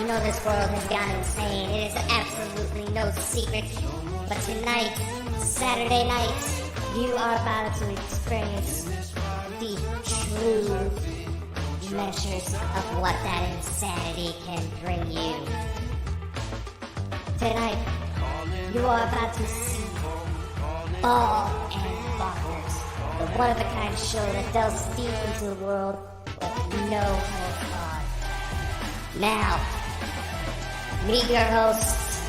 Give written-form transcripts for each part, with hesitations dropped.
know this world has gone insane. It is absolutely no secret. But tonight, Saturday night, you are about to experience the true measures of what that insanity can bring you. Tonight, you are about to see Bald and Bonkers, the one-of-a-kind show that delves deep into the world with no holds barred. Now, meet your hosts,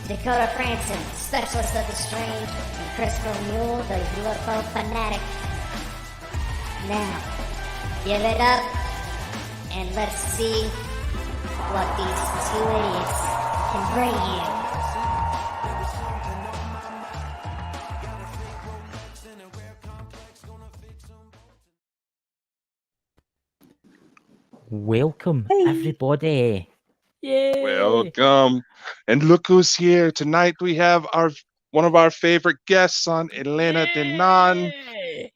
Dakota Franson, specialist of the strange, and Christopher Mule, the UFO fanatic. Now, give it up, and let's see what these two idiots can bring you. Welcome, everybody. Yay! Welcome. And look who's here. Tonight we have one of our favorite guests on, Elena Danaan.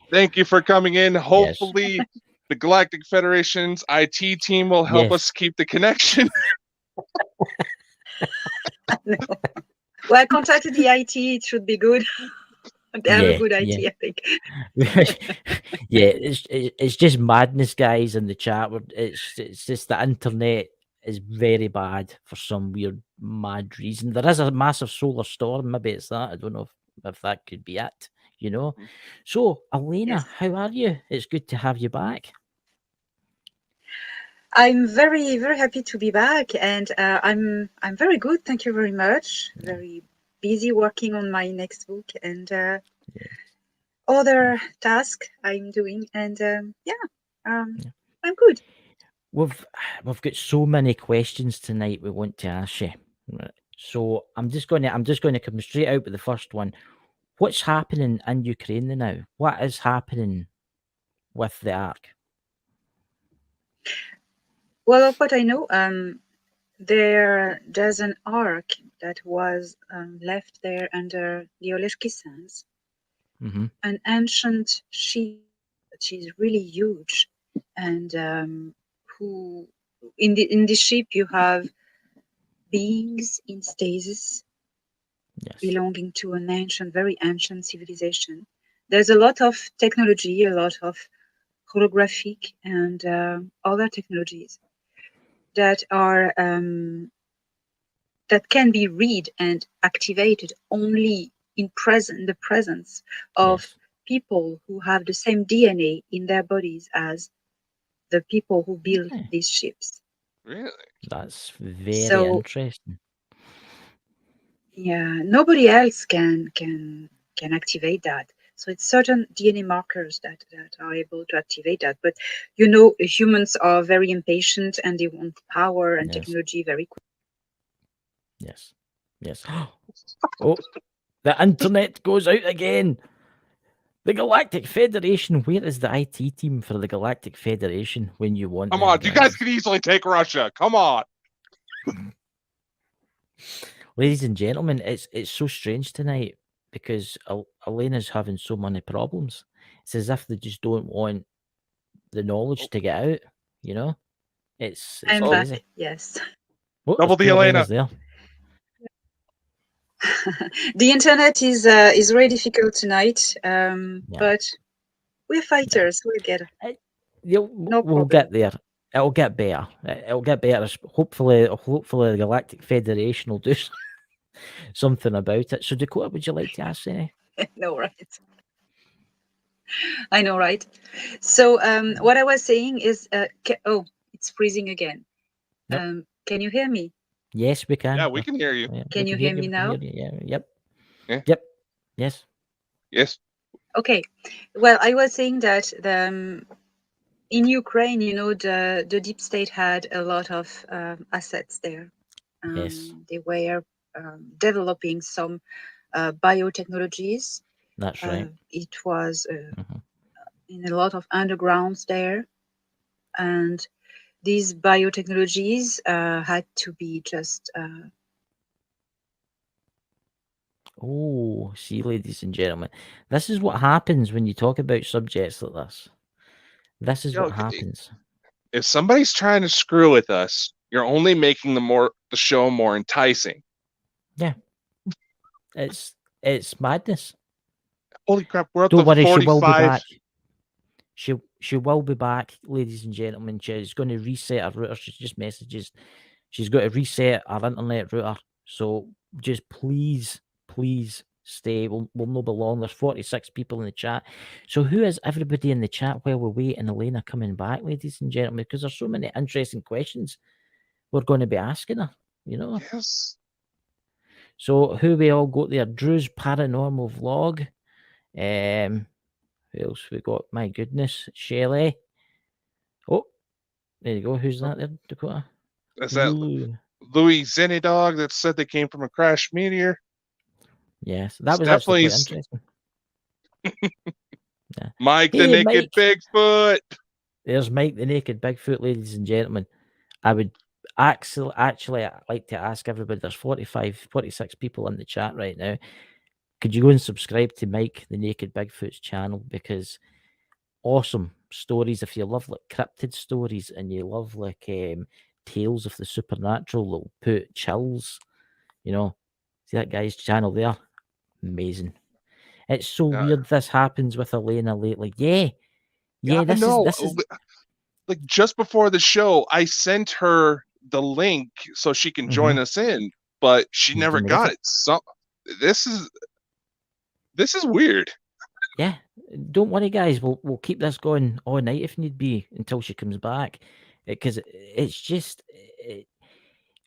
Thank you for coming in. Hopefully the Galactic Federation's IT team will help us keep the connection. No. Well, I contacted the IT. It should be good. They have a good IT, I think. It's just madness, guys, in the chat. It's just the internet is very bad for some weird, mad reason. There is a massive solar storm. Maybe it's that. I don't know if that could be it, you know. So, Elena, how are you? It's good to have you back. I'm very, very happy to be back, and I'm very good. Thank you very much. Very busy working on my next book and other tasks I'm doing, and I'm good. We've got so many questions tonight we want to ask you. So I'm just going to come straight out with the first one. What's happening in Ukraine now? What is happening with the Ark? Well, of what I know, there's an ark that was left there under the Oleshki Sands, an ancient ship which is really huge, and who in the ship you have beings in stasis belonging to an very ancient civilization. There's a lot of technology, a lot of holographic and other technologies that are that can be read and activated only in the presence of people who have the same DNA in their bodies as the people who build these ships. Really? That's very interesting. Yeah, nobody else can activate that. So it's certain DNA markers that are able to activate that. But you know, humans are very impatient and they want power and technology very quick. Yes. Oh, the internet goes out again. The Galactic Federation. Where is the IT team for the Galactic Federation when you want? Come on, you guys can easily take Russia. Come on. Ladies and gentlemen, it's so strange tonight because Elena's having so many problems. It's as if they just don't want the knowledge to get out, you know? It's crazy. Back, yes. Double the Elena. There. The internet is very difficult tonight, but we're fighters. We'll get it. We'll get there. It'll get better. It'll get better. Hopefully the Galactic Federation will do something about it. So, Dakota, would you like to ask any? No, right. I know, right? So, what I was saying is, it's freezing again. Can you hear me? Yes, we can. Yeah, we can hear you. Can you hear me now? Yep. Yeah. Yep. Yes. Okay. Well, I was saying that in Ukraine, you know, the deep state had a lot of assets there. They were developing some biotechnologies. That's right. It was in a lot of undergrounds there, and these biotechnologies had to be just. See, ladies and gentlemen, this is what happens when you talk about subjects like this. This is what happens. If somebody's trying to screw with us, you're only making the show more enticing. Yeah. It's madness. Holy crap, we're up Don't to worry, 45. she will be back. She will be back, ladies and gentlemen. She's going to reset her router. She just messages. She's got to reset our internet router. So just please stay. We'll not be long. There's 46 people in the chat. So who is everybody in the chat while we wait and Elena coming back, ladies and gentlemen? Because there's so many interesting questions we're going to be asking her, you know? Yes. So who we all got there? Drew's paranormal vlog. Who else we got? My goodness, Shelley. Oh, there you go. Who's that there, Dakota? Is that Louis Zenidog that said they came from a crashed meteor? Yes, that was actually quite interesting. Yeah. Mike the Naked Bigfoot. There's Mike the Naked Bigfoot, ladies and gentlemen. I would actually like to ask everybody, there's 46 people in the chat right now. Could you go and subscribe to Mike the Naked Bigfoot's channel? Because awesome stories. If you love like cryptid stories and you love like tales of the supernatural that'll put chills, you know, see that guy's channel there? Amazing. It's so weird this happens with Elena lately. Yeah, this is like just before the show, I sent her the link so she can join us in, but she never got it. So this is weird. Yeah, don't worry, guys. We'll keep this going all night if need be until she comes back, because it's just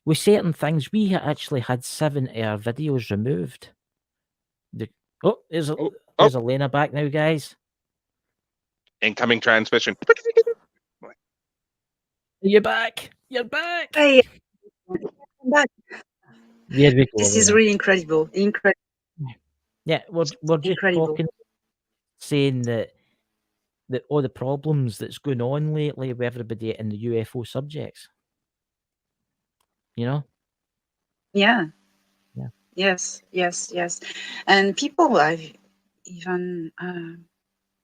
with certain things we actually had 7 of our videos removed. There's Elena back now, guys. Incoming transmission. You're back. You're back. Hey, I'm back. There we go. This is really incredible. Yeah, we're just talking, saying that all the problems that's going on lately with everybody in the UFO subjects. You know? Yeah. Yeah. Yes. And people are even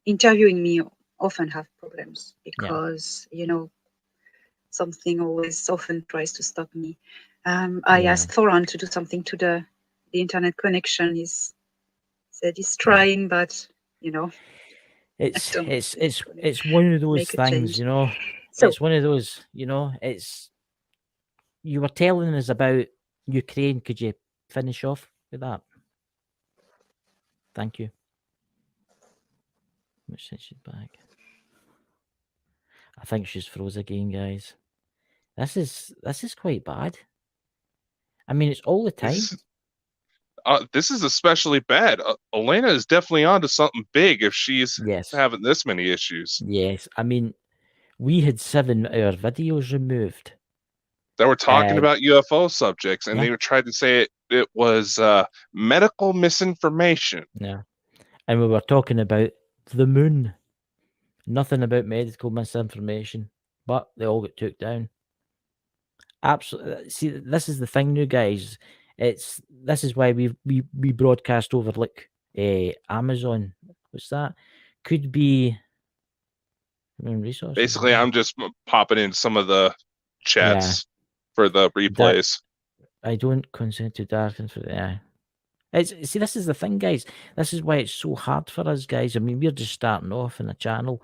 interviewing me often have problems because, you know, something always often tries to stop me. I asked Thoran to do something to the internet connection. He said he's trying, but you know, it's one of those things, you know. So, it's one of those, you know. It's you were telling us about Ukraine. Could you finish off with that? Thank you. She's back. I think she's froze again, guys. This is quite bad. I mean, it's all the time. This is especially bad. Elena is definitely onto something big if she's having this many issues. Yes, I mean, we had 7 of our videos removed. They were talking about UFO subjects, and they were trying to say it was medical misinformation. Yeah, and we were talking about the moon. Nothing about medical misinformation, but they all got took down. Absolutely. See, this is the thing now, guys. This is why we broadcast over like Amazon. What's that? Could be resources. Basically, I'm just popping in some of the chats for the replays. I don't consent to darken for See, this is the thing, guys. This is why it's so hard for us, guys. I mean, we're just starting off in a channel,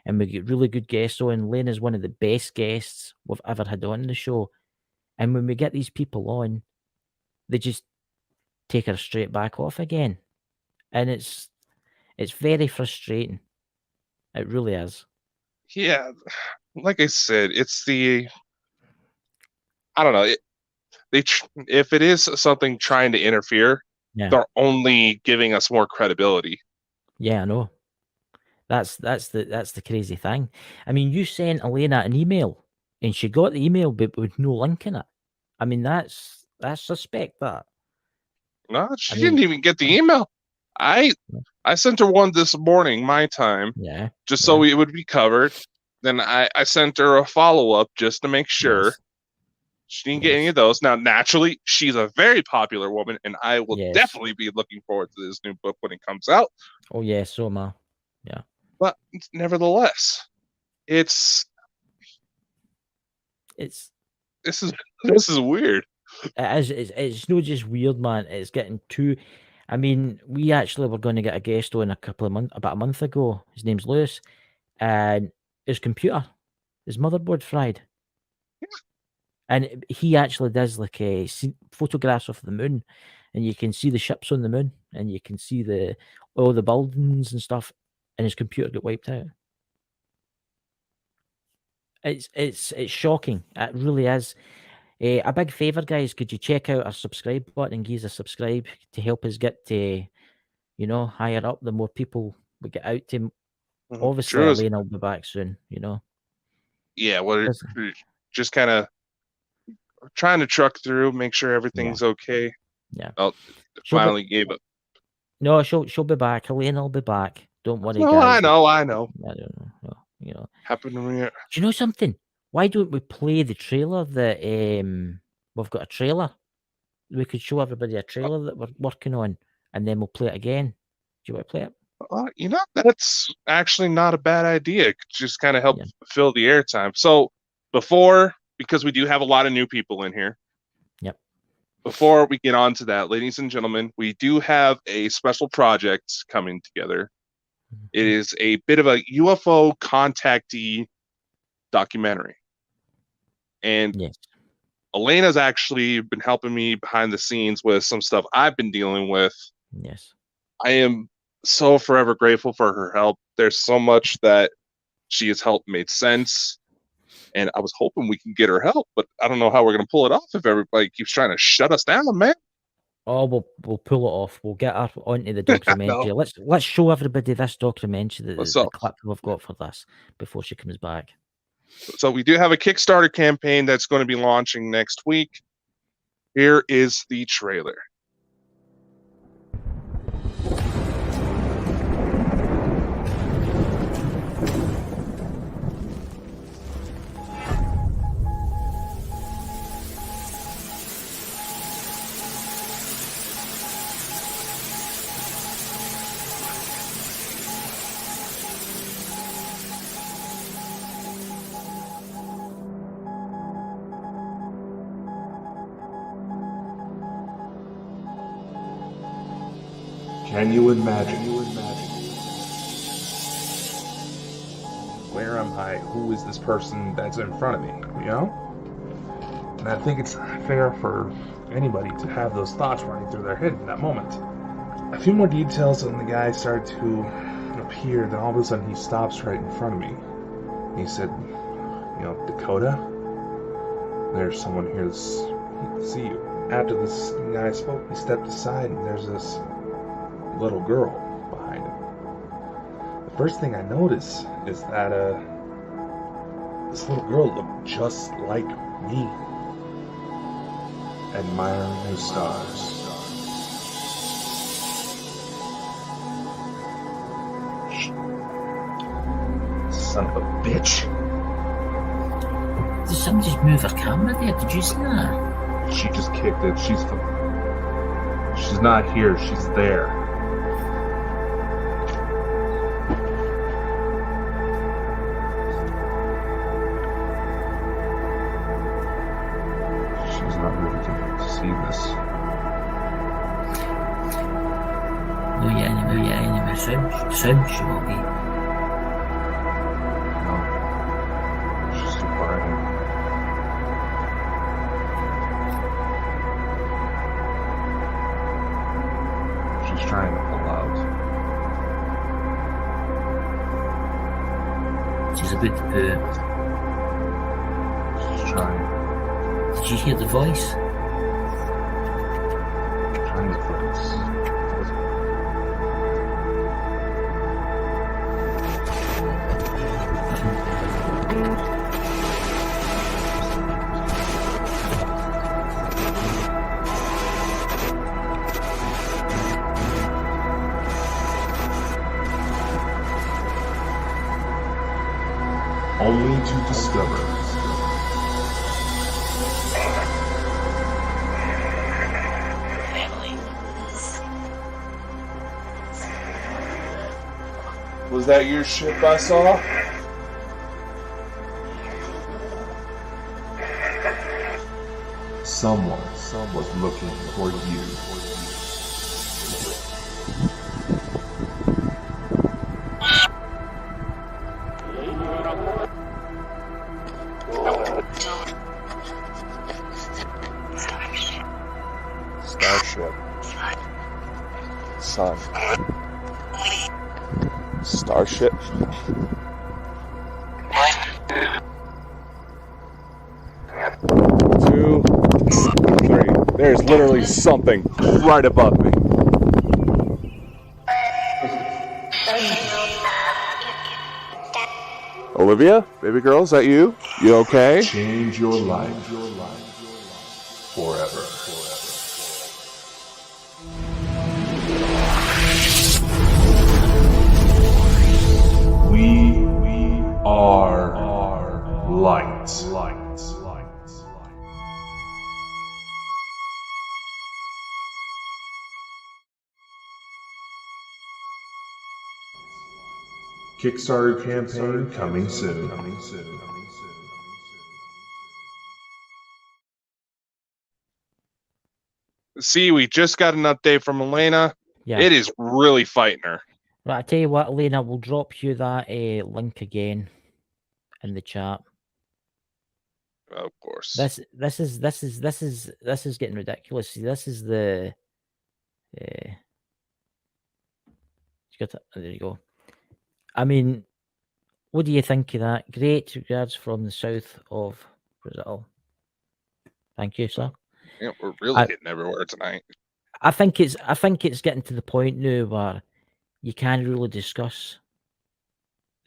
and we get really good guests on. Lane is one of the best guests we've ever had on the show. And when we get these people on, they just take her straight back off again. And it's very frustrating. It really is. Yeah, like I said, it's the... I don't know. If it is something trying to interfere, they're only giving us more credibility. Yeah, I know. That's the crazy thing. I mean, you sent Elena an email, and she got the email, but with no link in it. I mean, that's suspect. That. No, she didn't even get the email. I sent her one this morning, my time. Yeah. Just so it would be covered. Then I sent her a follow-up just to make sure. Yes. She didn't get any of those. Now, naturally, she's a very popular woman, and I will definitely be looking forward to this new book when it comes out. Oh, yes, so am I. Yeah. But nevertheless, it's this is weird. It's not just weird, man. It's getting too. I mean, we actually were going to get a guest on about a month ago. His name's Lewis, and his computer, his motherboard fried. And he actually does like photographs of the moon, and you can see the ships on the moon, and you can see all the buildings and stuff, and his computer got wiped out. It's shocking. It really is. A big favour, guys, could you check out our subscribe button and give us a subscribe to help us get to, higher up? The more people we get out to, obviously, Elena will be back soon. Yeah, well, just kind of trying to truck through, make sure everything's okay. Yeah. Oh, finally gave up. No, she'll be back. Elena will be back. Don't worry, no, guys. I know. I don't know. Happened to me. Do you know something? Why don't we play the trailer that we've got a trailer? We could show everybody a trailer that we're working on, and then we'll play it again. Do you want to play it? That's actually not a bad idea. Just kind of help fill the airtime. So because we do have a lot of new people in here. Yep. Before we get on to that, ladies and gentlemen, we do have a special project coming together. Mm-hmm. It is a bit of a UFO contactee documentary. And Elena's actually been helping me behind the scenes with some stuff I've been dealing with. Yes. I am so forever grateful for her help. There's so much that she has helped made sense. And I was hoping we can get her help, but I don't know how we're going to pull it off if everybody keeps trying to shut us down, man. Oh, we'll pull it off. We'll get her onto the documentary. Let's show everybody this documentary, the clip we've got for this before she comes back. So we do have a Kickstarter campaign that's going to be launching next week. Here is the trailer. Can you imagine? Where am I? Who is this person that's in front of me? And I think it's fair for anybody to have those thoughts running through their head in that moment. A few more details and the guy started to appear, then all of a sudden he stops right in front of me. He said, Dakota, there's someone here to see you. After this guy spoke, he stepped aside and there's this little girl behind him. The first thing I notice is that this little girl looked just like me. Admiring the stars. Son of a bitch. Did somebody just move her camera there? Did you see that? She just kicked it. She's not here. She's there. Soon she will be. No. She's too far ahead. She's trying to pull out. She's a bit She's trying. Did you hear the voice? Trying to focus. Only to discover family. Was that your ship I saw? someone was looking for you. Starship. Sun. Starship. 2, 3. There's literally something right above me. Olivia, baby girl, is that you? You okay? Change your life forever. We are light. Kickstarter campaign coming soon. See, we just got an update from Elena. Yeah. It is really fighting her. Right, I tell you what, Elena, we'll drop you that link again in the chat. Of course. This is getting ridiculous. See, this is the there you go. I mean, what do you think of that? Great regards from the south of Brazil. Thank you, sir. Yeah, we're really hitting everywhere tonight. I think it's getting to the point now where you can't really discuss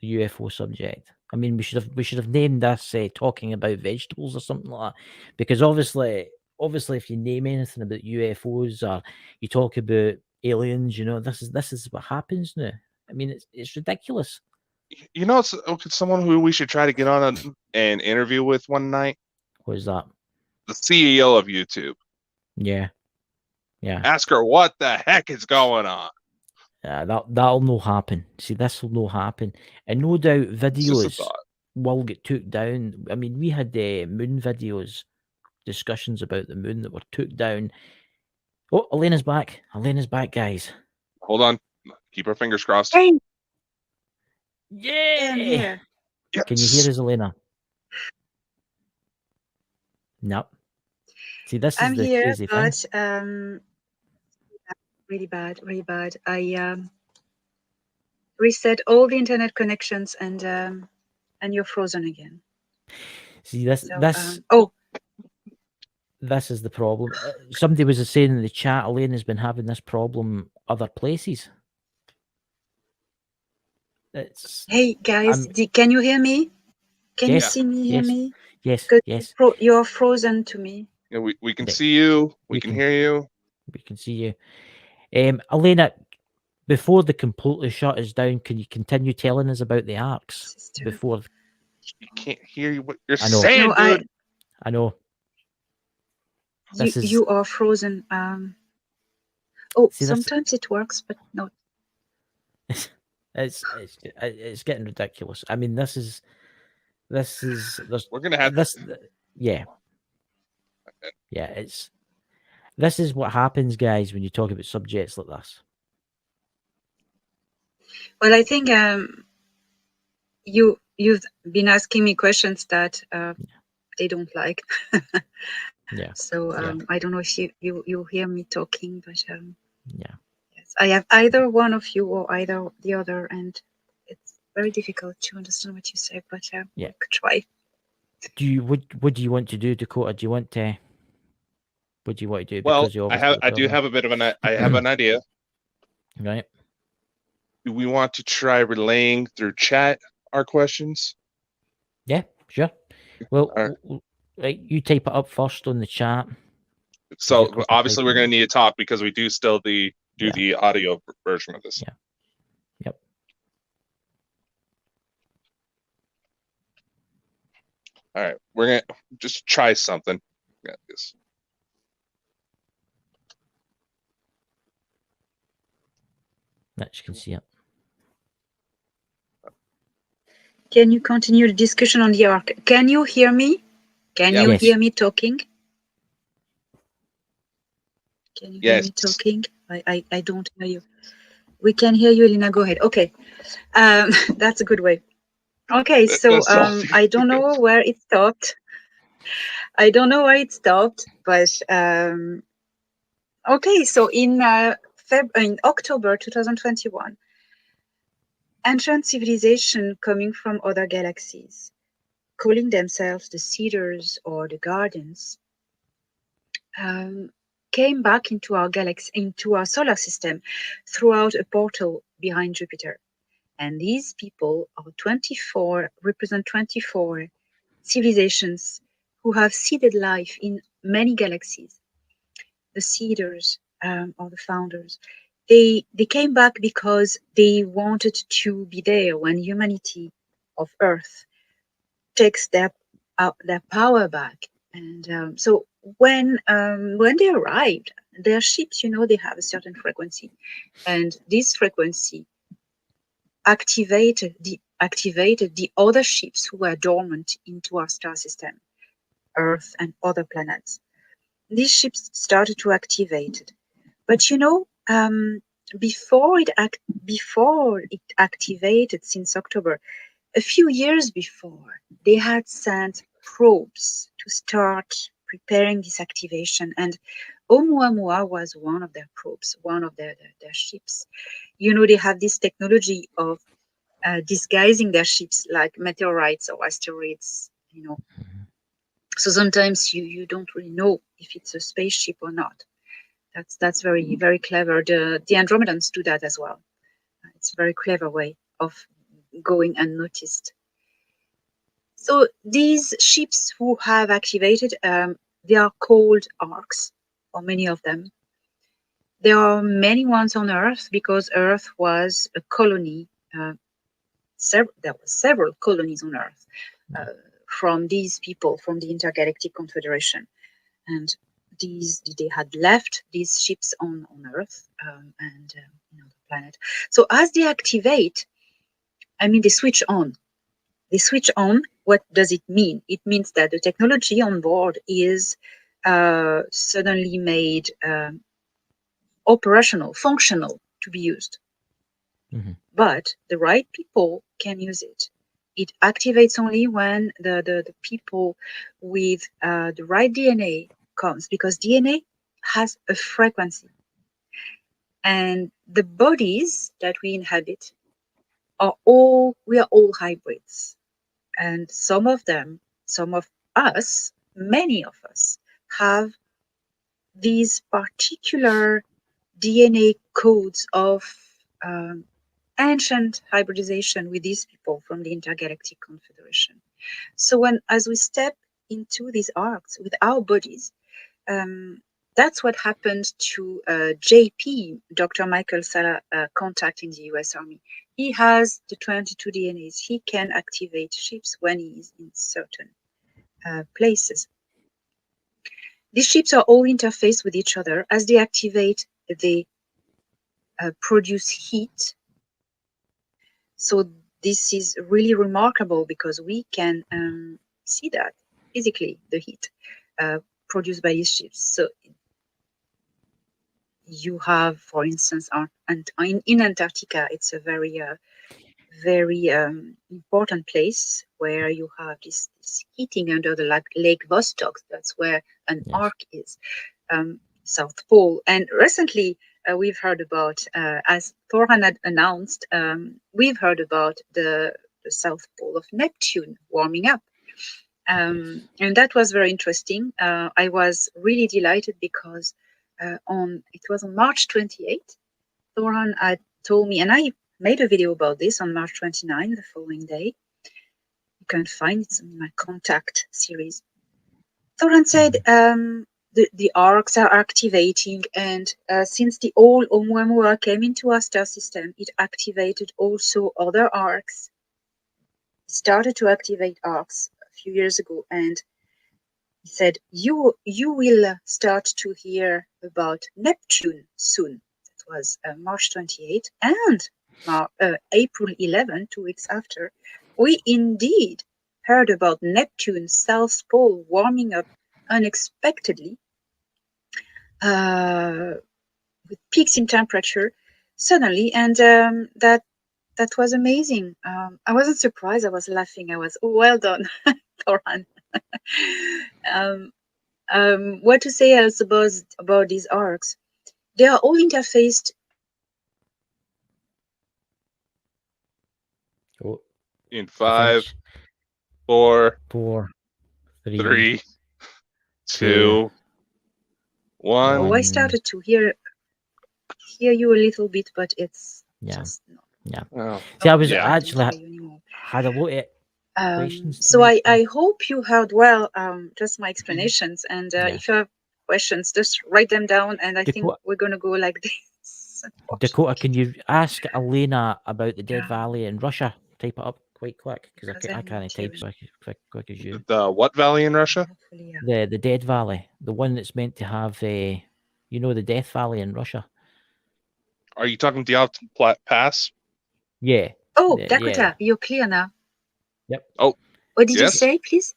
the UFO subject. I mean, we should have named this talking about vegetables or something like that, because obviously, if you name anything about UFOs or you talk about aliens, you know, this is what happens now. I mean, it's ridiculous. You know, it's someone who we should try to get on an interview with one night. What is that? The CEO of YouTube. Yeah. Ask her what the heck is going on. That'll no happen. See, this will no happen, and no doubt videos will get took down. I mean, we had moon videos, discussions about the moon that were took down. Oh, Elena's back. Elena's back, guys. Hold on. Keep our fingers crossed. Hey, Yeah. I'm here. Yes. Can you hear us, Elena? No. See, this is I'm the here, crazy thing. but really bad. I reset all the internet connections, and you're frozen again. See, this is the problem. Somebody was saying in the chat, Elena's been having this problem other places. Hey guys, can you hear me? Can you see me? Hear me? Yes. Yes. You're frozen to me. Yeah, we can see you. We can hear you. We can see you. Elena, before the completely shut us down, can you continue telling us about the arks before? You can't hear what you're saying, dude. I know. You are frozen. Sometimes it works, but not. It's getting ridiculous. I mean, this is. We're gonna have this. Yeah. This is what happens, guys, when you talk about subjects like this. Well, I think you've been asking me questions that they don't like. Yeah. So I don't know if you hear me talking, but yeah. Yes, I have either one of you or either the other, and it's very difficult to understand what you say. But I could try. What do you want to do, Dakota? Do you want to? What do you want to do? Well, I do have a bit of an idea. Right. Do we want to try relaying through chat our questions? Yeah, sure. Well, right, you type it up first on the chat. So obviously we're going to need to talk because we do still do the audio version of this. Yeah. Yep. All right, we're going to just try something. Got this. That you can see it. Can you continue the discussion on the ark? Can you hear me? Can you hear me talking? Can you hear Yes. me talking? I don't hear you. We can hear you, Elena. Go ahead. Okay. That's a good way. Okay, so I don't know where it stopped. I don't know where it stopped, but okay. So in October 2021, ancient civilization coming from other galaxies, calling themselves the Cedars or the Guardians, came back into our galaxy, into our solar system, throughout a portal behind Jupiter. And these people are 24, represent 24 civilizations who have seeded life in many galaxies. The Cedars, or the founders, they came back because they wanted to be there when humanity of Earth takes their power back. And so when they arrived, their ships, they have a certain frequency, and this frequency activated the other ships who were dormant into our star system, Earth and other planets. These ships started to activate it, but before it activated since October, a few years before, they had sent probes to start preparing this activation, and Oumuamua was one of their probes, one of their ships. They have this technology of disguising their ships like meteorites or asteroids. So sometimes you don't really know if it's a spaceship or not. That's very, very clever. The Andromedans do that as well. It's a very clever way of going unnoticed. So these ships who have activated, they are called arks, or many of them. There are many ones on Earth because Earth was a colony. There were several colonies on Earth from these people from the Intergalactic Confederation, and they had left these ships on Earth and the planet. So as they activate, they switch on. They switch on. What does it mean? It means that the technology on board is suddenly made operational, functional to be used. Mm-hmm. But the right people can use it. It activates only when the people with the right DNA comes, because DNA has a frequency. And the bodies that we inhabit we are all hybrids. And some of us, many of us, have these particular DNA codes of ancient hybridization with these people from the Intergalactic Confederation. So as we step into these arcs with our bodies, that's what happened to JP, Dr. Michael Sala, contact in the US Army. He has the 22 DNAs. He can activate ships when he is in certain places. These ships are all interfaced with each other. As they activate, they produce heat. So this is really remarkable because we can see that physically, the heat produced by these ships. So you have, for instance, in Antarctica, it's a very, very important place where you have this heating under the Lake Vostok. That's where an arc is, South Pole. And recently, we've heard about, as Thoran had announced, we've heard about the South Pole of Neptune warming up. And that was very interesting. I was really delighted because it was on March 28th, Thoran had told me, and I made a video about this on March 29, the following day. You can find it in my contact series. Thoran said the arcs are activating, and since the old Oumuamua came into our star system, it activated also other arcs. It started to activate arcs a few years ago, and he said, you will start to hear about Neptune soon. That was March 28, and April 11, 2 weeks after, we indeed heard about Neptune's South Pole warming up unexpectedly. with peaks in temperature suddenly, and that was amazing. I wasn't surprised. I was laughing. I was, oh, well done, Toran. What to say else about these arcs? They are all interfaced. Oh, In 5, 4, 3, 2, 1. Oh, I started to hear you a little bit, but it's just not. Yeah. Oh, See, I was yeah. actually had a look at questions. So I hope you heard well just my Mm-hmm. explanations, and if you have questions, just write them down, and I think we're going to go like this. Dakota, can you ask Elena about the Dead Valley in Russia? Type it up quite quick, because I can't type so quick as you. The what valley in Russia? The Dead Valley, the one that's meant to have the Death Valley in Russia. Are you talking Diablo Pass? Yeah. Oh, Dakota, you're clear now. Yep. Oh, what did you say, please?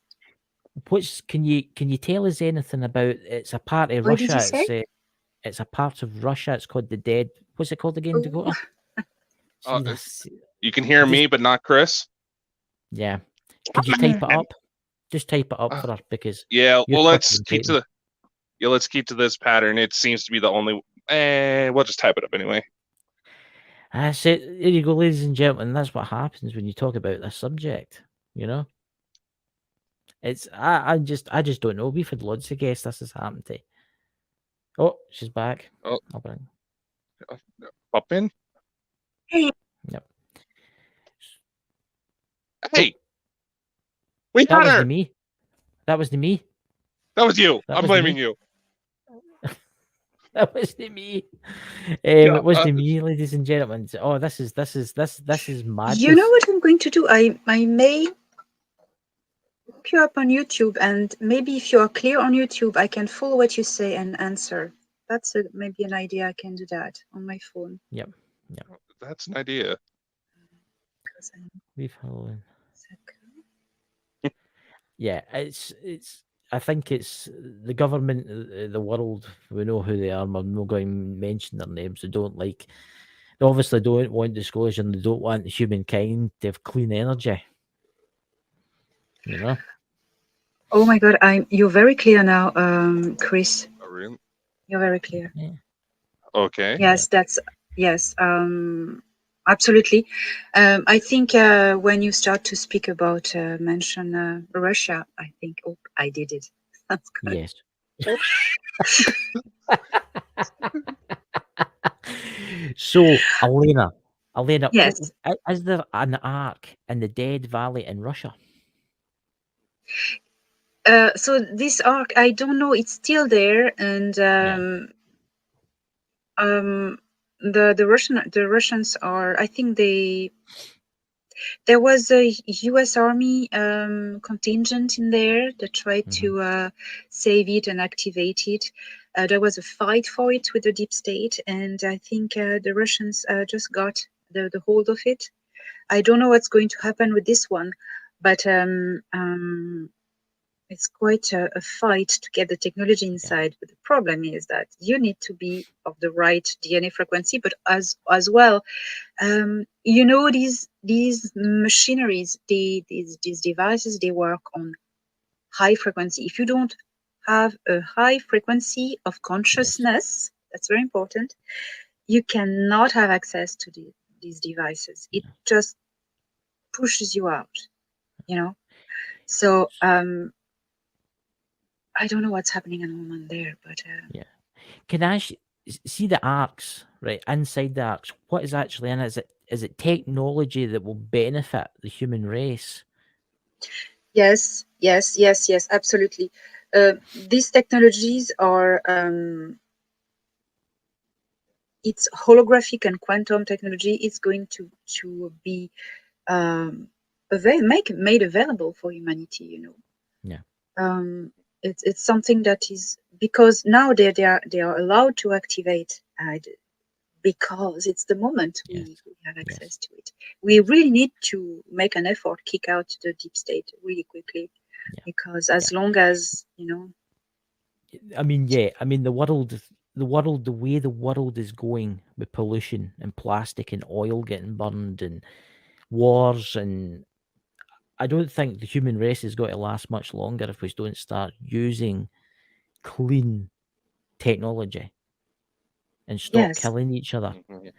Can you tell us anything about? It's a part of What Russia. did you say? It's a part of Russia. It's called the Dead. What's it called again, Dakota? You can hear me, but not Chris. Yeah. Could you type it up? Just type it up for her, because well, let's keep to this pattern. It seems to be the only. We'll just type it up anyway. I said, here you go, ladies and gentlemen. That's what happens when you talk about this subject. You know, it's I just don't know. We've had loads of guests this has happened to. Oh, she's back. Oh, I'll bring. Pop in. Hey. Yep. Hey. We that had her. Was me. That was me. That was you. I'm blaming you. That was me. It was me, ladies and gentlemen. Oh, this is madness. You know what I'm going to do? I may look you up on YouTube, and maybe if you are clear on YouTube, I can follow what you say and answer. That's maybe an idea. I can do that on my phone. Yep. That's an idea. Leave her alone. Yeah, it's. I think it's the government, the world. We know who they are. I'm not going to mention their names. They obviously don't want disclosure, and they don't want humankind to have clean energy. You know. Oh my God, you're very clear now, Chris. Oh, really? You're very clear. Yeah. Okay. Yes, absolutely. I think when you start to speak about mention Russia, I think, oh, I did it. That's good. Yes. So, Elena, yes. Is there an ark in the Dead Valley in Russia? So this ark, I don't know. It's still there, and the Russians are. I think there was a U.S. Army contingent in there that tried to save it and activate it. There was a fight for it with the deep state, and I think the Russians just got the hold of it. I don't know what's going to happen with this one, but it's quite a fight to get the technology inside. But the problem is that you need to be of the right DNA frequency, but as well, these machineries, these devices, they work on high frequency. If you don't have a high frequency of consciousness, that's very important, you cannot have access to these devices. It just pushes you out, so I don't know what's happening at the moment there, but Can I see the arks, right? Inside the arks, what is actually in it? Is it technology that will benefit the human race? Yes, absolutely. These technologies are it's holographic and quantum technology. It's going to be made available for humanity. It's something that is, because now they are allowed to activate because it's the moment we have access to it. We really need to make an effort, kick out the deep state really quickly, because as long as I mean, yeah. I mean, the way the world is going with pollution and plastic and oil getting burned and wars, and I don't think the human race is going to last much longer if we don't start using clean technology and stop Yes. killing each other. Mhm.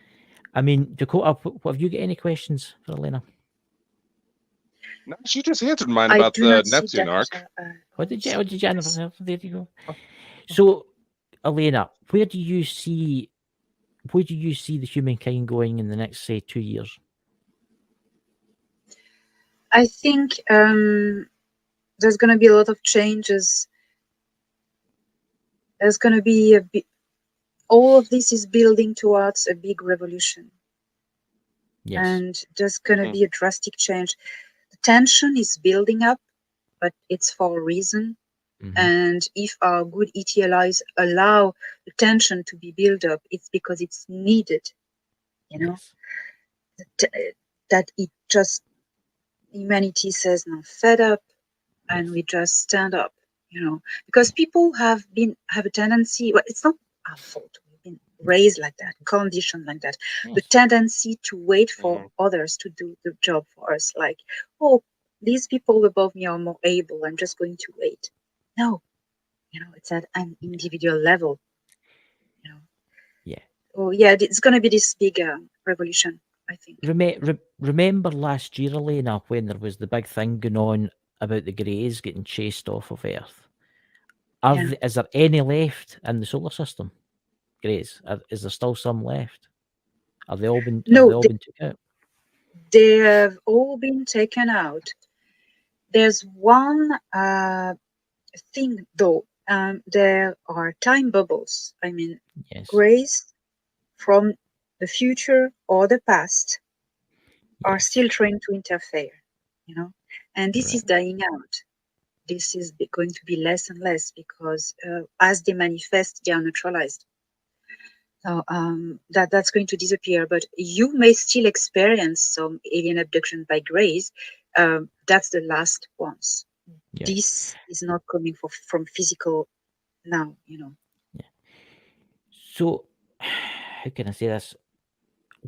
I mean, Dakota, have you got any questions for Elena? No, she just answered mine I about do the not see Neptune that. arc. What did you? What did you? Yes. There you go. Oh. So, Elena, where do you see the humankind going in the next, say, 2 years? I think there's going to be a lot of changes. There's going to be all of this is building towards a big revolution. Yes. And there's going to be a drastic change. The tension is building up, but it's for a reason. Mhm. And if our good ET allies allow the tension to be built up, it's because it's needed, you know, Yes. that it just, humanity says, no, fed up, and Yes. we just stand up, you know, because people have a tendency, well, it's not our fault. We've been raised like that, conditioned like that. Yes. The tendency to wait for Mhm. others to do the job for us, like, oh, these people above me are more able, I'm just going to wait. No, you know, it's at an individual level, you know. Yeah. Oh yeah, it's going to be this big revolution, I think. Remember last year, Elena, when there was the big thing going on about the Greys getting chased off of Earth? Yeah. Is there any left in the solar system? Greys? Is there still some left? Have they all been? No, have they all been took out? they have all been taken out. There's one thing though. There are time bubbles. I mean, Yes. Greys from the future or the past are Yes. still trying to interfere, you know, and this is Right. dying out. This is going to be less and less because as they manifest, they are neutralized. So that's going to disappear. But you may still experience some alien abduction by Greys. That's the last ones. Yeah. This is not coming from physical now, you know. Yeah. So, how can I say this?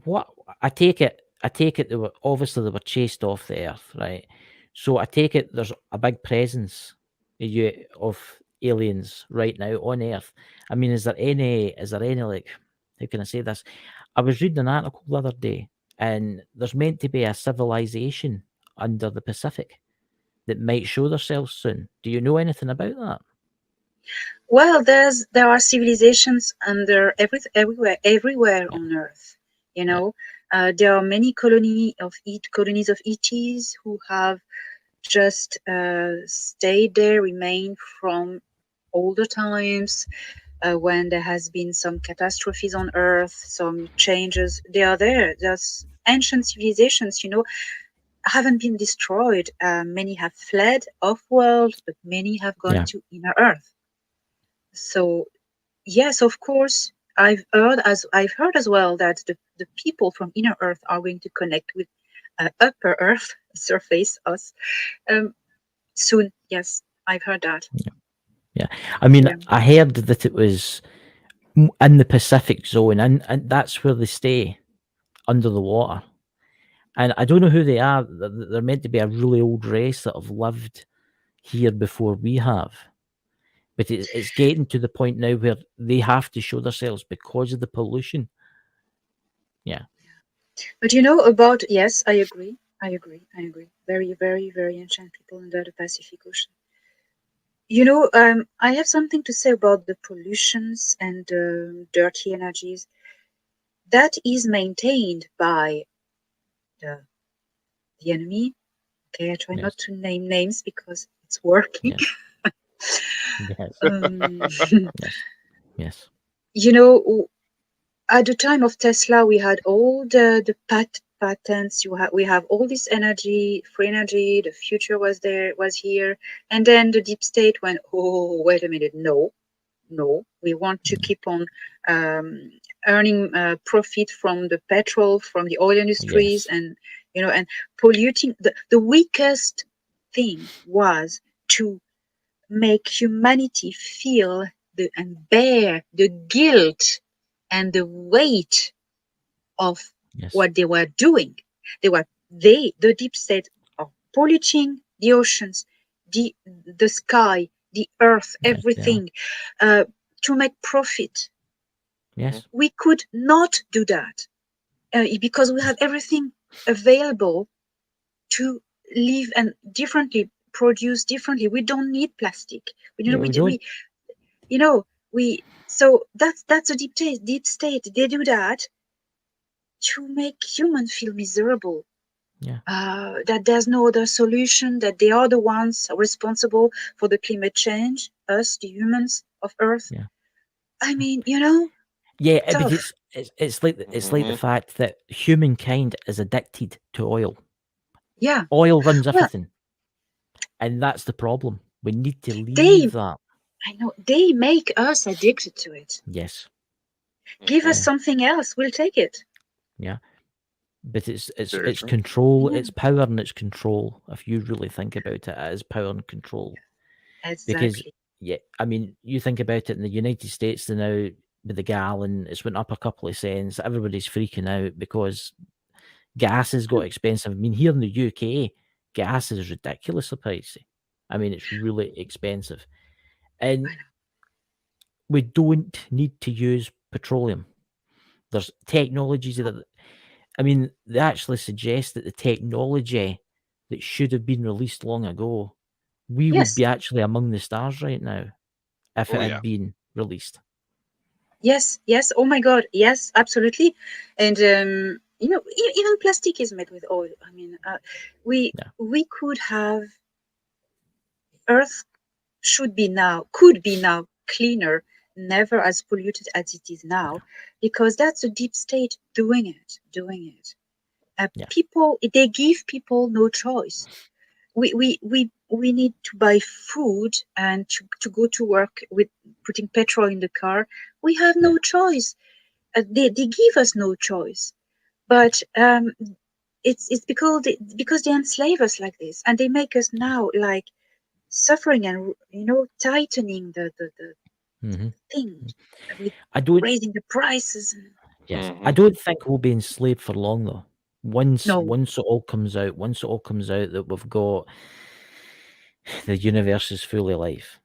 What I take it they were chased off the Earth, right? So I take it there's a big presence of aliens right now on Earth. I mean, is there any like, how can I say this? I was reading an article the other day, and there's meant to be a civilization under the Pacific that might show themselves soon. Do you know anything about that? Well, there are civilizations under everywhere Yeah. on Earth. You know, there are many colonies of ETs who have just stayed there, remained from older times when there has been some catastrophes on Earth, some changes. They are there. There's ancient civilizations, you know, haven't been destroyed. Many have fled off-world, but many have gone Yeah. to inner Earth. So yes, of course, I've heard as well that the people from inner Earth are going to connect with upper Earth surface us soon. Yes, I've heard that. Yeah. I mean, Yeah. I heard that it was in the Pacific zone, and that's where they stay, under the water. And I don't know who they are. They're meant to be a really old race that have lived here before we have. But it's getting to the point now where they have to show themselves because of the pollution. Yeah. But you know about, yes, I agree. Very, very, very ancient people under the Pacific Ocean. You know, I have something to say about the pollutions and dirty energies. That is maintained by the enemy. Okay, I try not Yes. to name names because it's working. Yes. Yes. Yes. You know, at the time of Tesla, we had all the patents. We have all this energy, free energy. The future was here, and then the deep state went, oh, wait a minute, no, we want to keep on earning profit from the petrol, from the oil industries, Yes. and you know, and polluting. The weakest thing was to make humanity feel and bear the guilt and the weight of what they were doing. The deep state are polluting the oceans, the sky, the earth, everything, to make profit. Yes. We could not do that because we have everything available to live and differently, produce differently. We don't need plastic. So that's a deep state. They do that to make humans feel miserable. Yeah. That there's no other solution, that they are the ones responsible for the climate change, us, the humans of Earth. Yeah. I mean, Yeah, because it's like the fact that humankind is addicted to oil. Yeah. Oil runs everything. And that's the problem. We need to leave that. I know. They make us addicted to it. Yes. Give us something else. We'll take it. Yeah. But it's control, it's power and it's control. If you really think about it, it is power and control. Exactly. Because, I mean, you think about it in the United States now, with the gallon, it's went up a couple of cents. Everybody's freaking out because gas has got expensive. I mean, here in the UK, gas is ridiculously pricey. I mean, it's really expensive. And we don't need to use petroleum. There's technologies that, I mean, they actually suggest that the technology that should have been released long ago, we would be actually among the stars right now if it had been released. Yes. Oh my God. Yes, absolutely. And even plastic is made with oil. I mean, we could have Earth could be now cleaner, never as polluted as it is now, because that's a deep state doing it. People, they give people no choice. We need to buy food and to go to work with putting petrol in the car. We have no choice. They give us no choice. But it's because they enslave us like this, and they make us now like suffering and tightening the thing with raising the prices. Yes, I don't think we'll be enslaved for long though. Once it all comes out that we've got the universe is fully alive.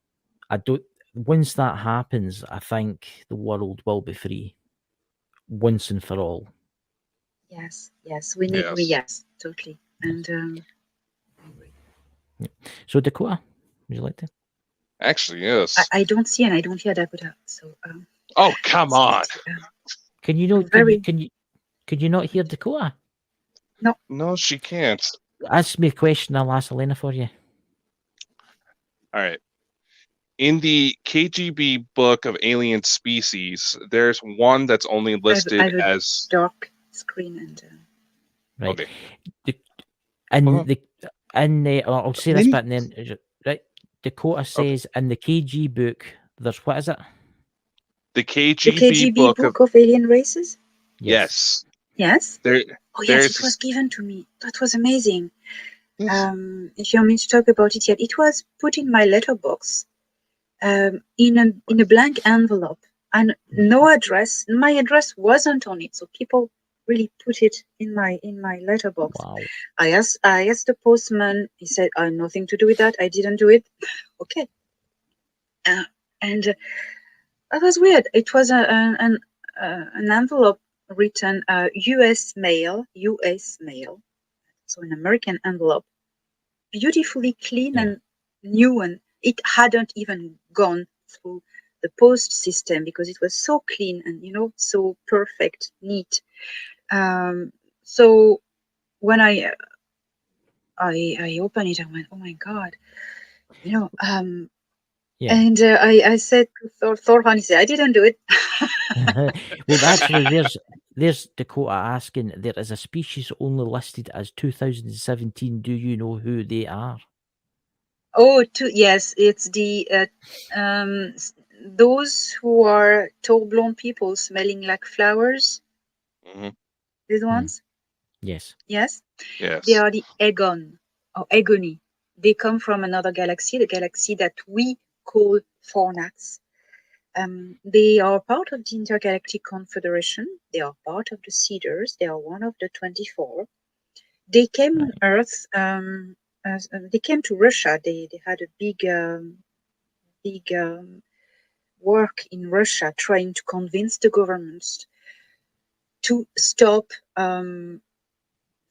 Once that happens, I think the world will be free once and for all. Yes, we need. Yes, totally. And I agree. So Dakota, would you like to? Actually, yes. I don't see and I don't hear Dakota. So. Oh, come on. Can you not? Can you not hear Dakota? No. No, she can't. Ask me a question. I'll ask Elena for you. All right. In the KGB book of alien species, there's one that's only listed I have as dark screen and. Right. Okay. I'll say this bit and then right. Dakota says in the KG book, there's what is it? The KGB book of alien races. Yes. Yes. Yes, it was given to me. That was amazing. Yes. If you want me to talk about it yet, it was put in my letterbox, in a blank envelope, and no address. My address wasn't on it, so people really put it in my letterbox. Wow. I asked the postman. He said, "I have nothing to do with that. I didn't do it." Okay. And that was weird. It was an envelope written U.S. mail, so an American envelope, beautifully clean and new, and it hadn't even gone through the post system because it was so clean and so perfect, neat. So when I opened it, I went, "Oh my God," And I said to Thorhan, he said, "I didn't do it." Well, actually, there's Dakota asking, there is a species only listed as 2017. Do you know who they are? Oh, yes, it's the those who are tall blonde people smelling like flowers. Mm-hmm. These ones? Yes. Yes? Yes. They are the Agon or Agony. They come from another galaxy, the galaxy that we call Fornax. They are part of the Intergalactic Confederation. They are part of the Cedars. They are one of the 24. They came on Earth. They came to Russia. They had a big work in Russia trying to convince the governments to stop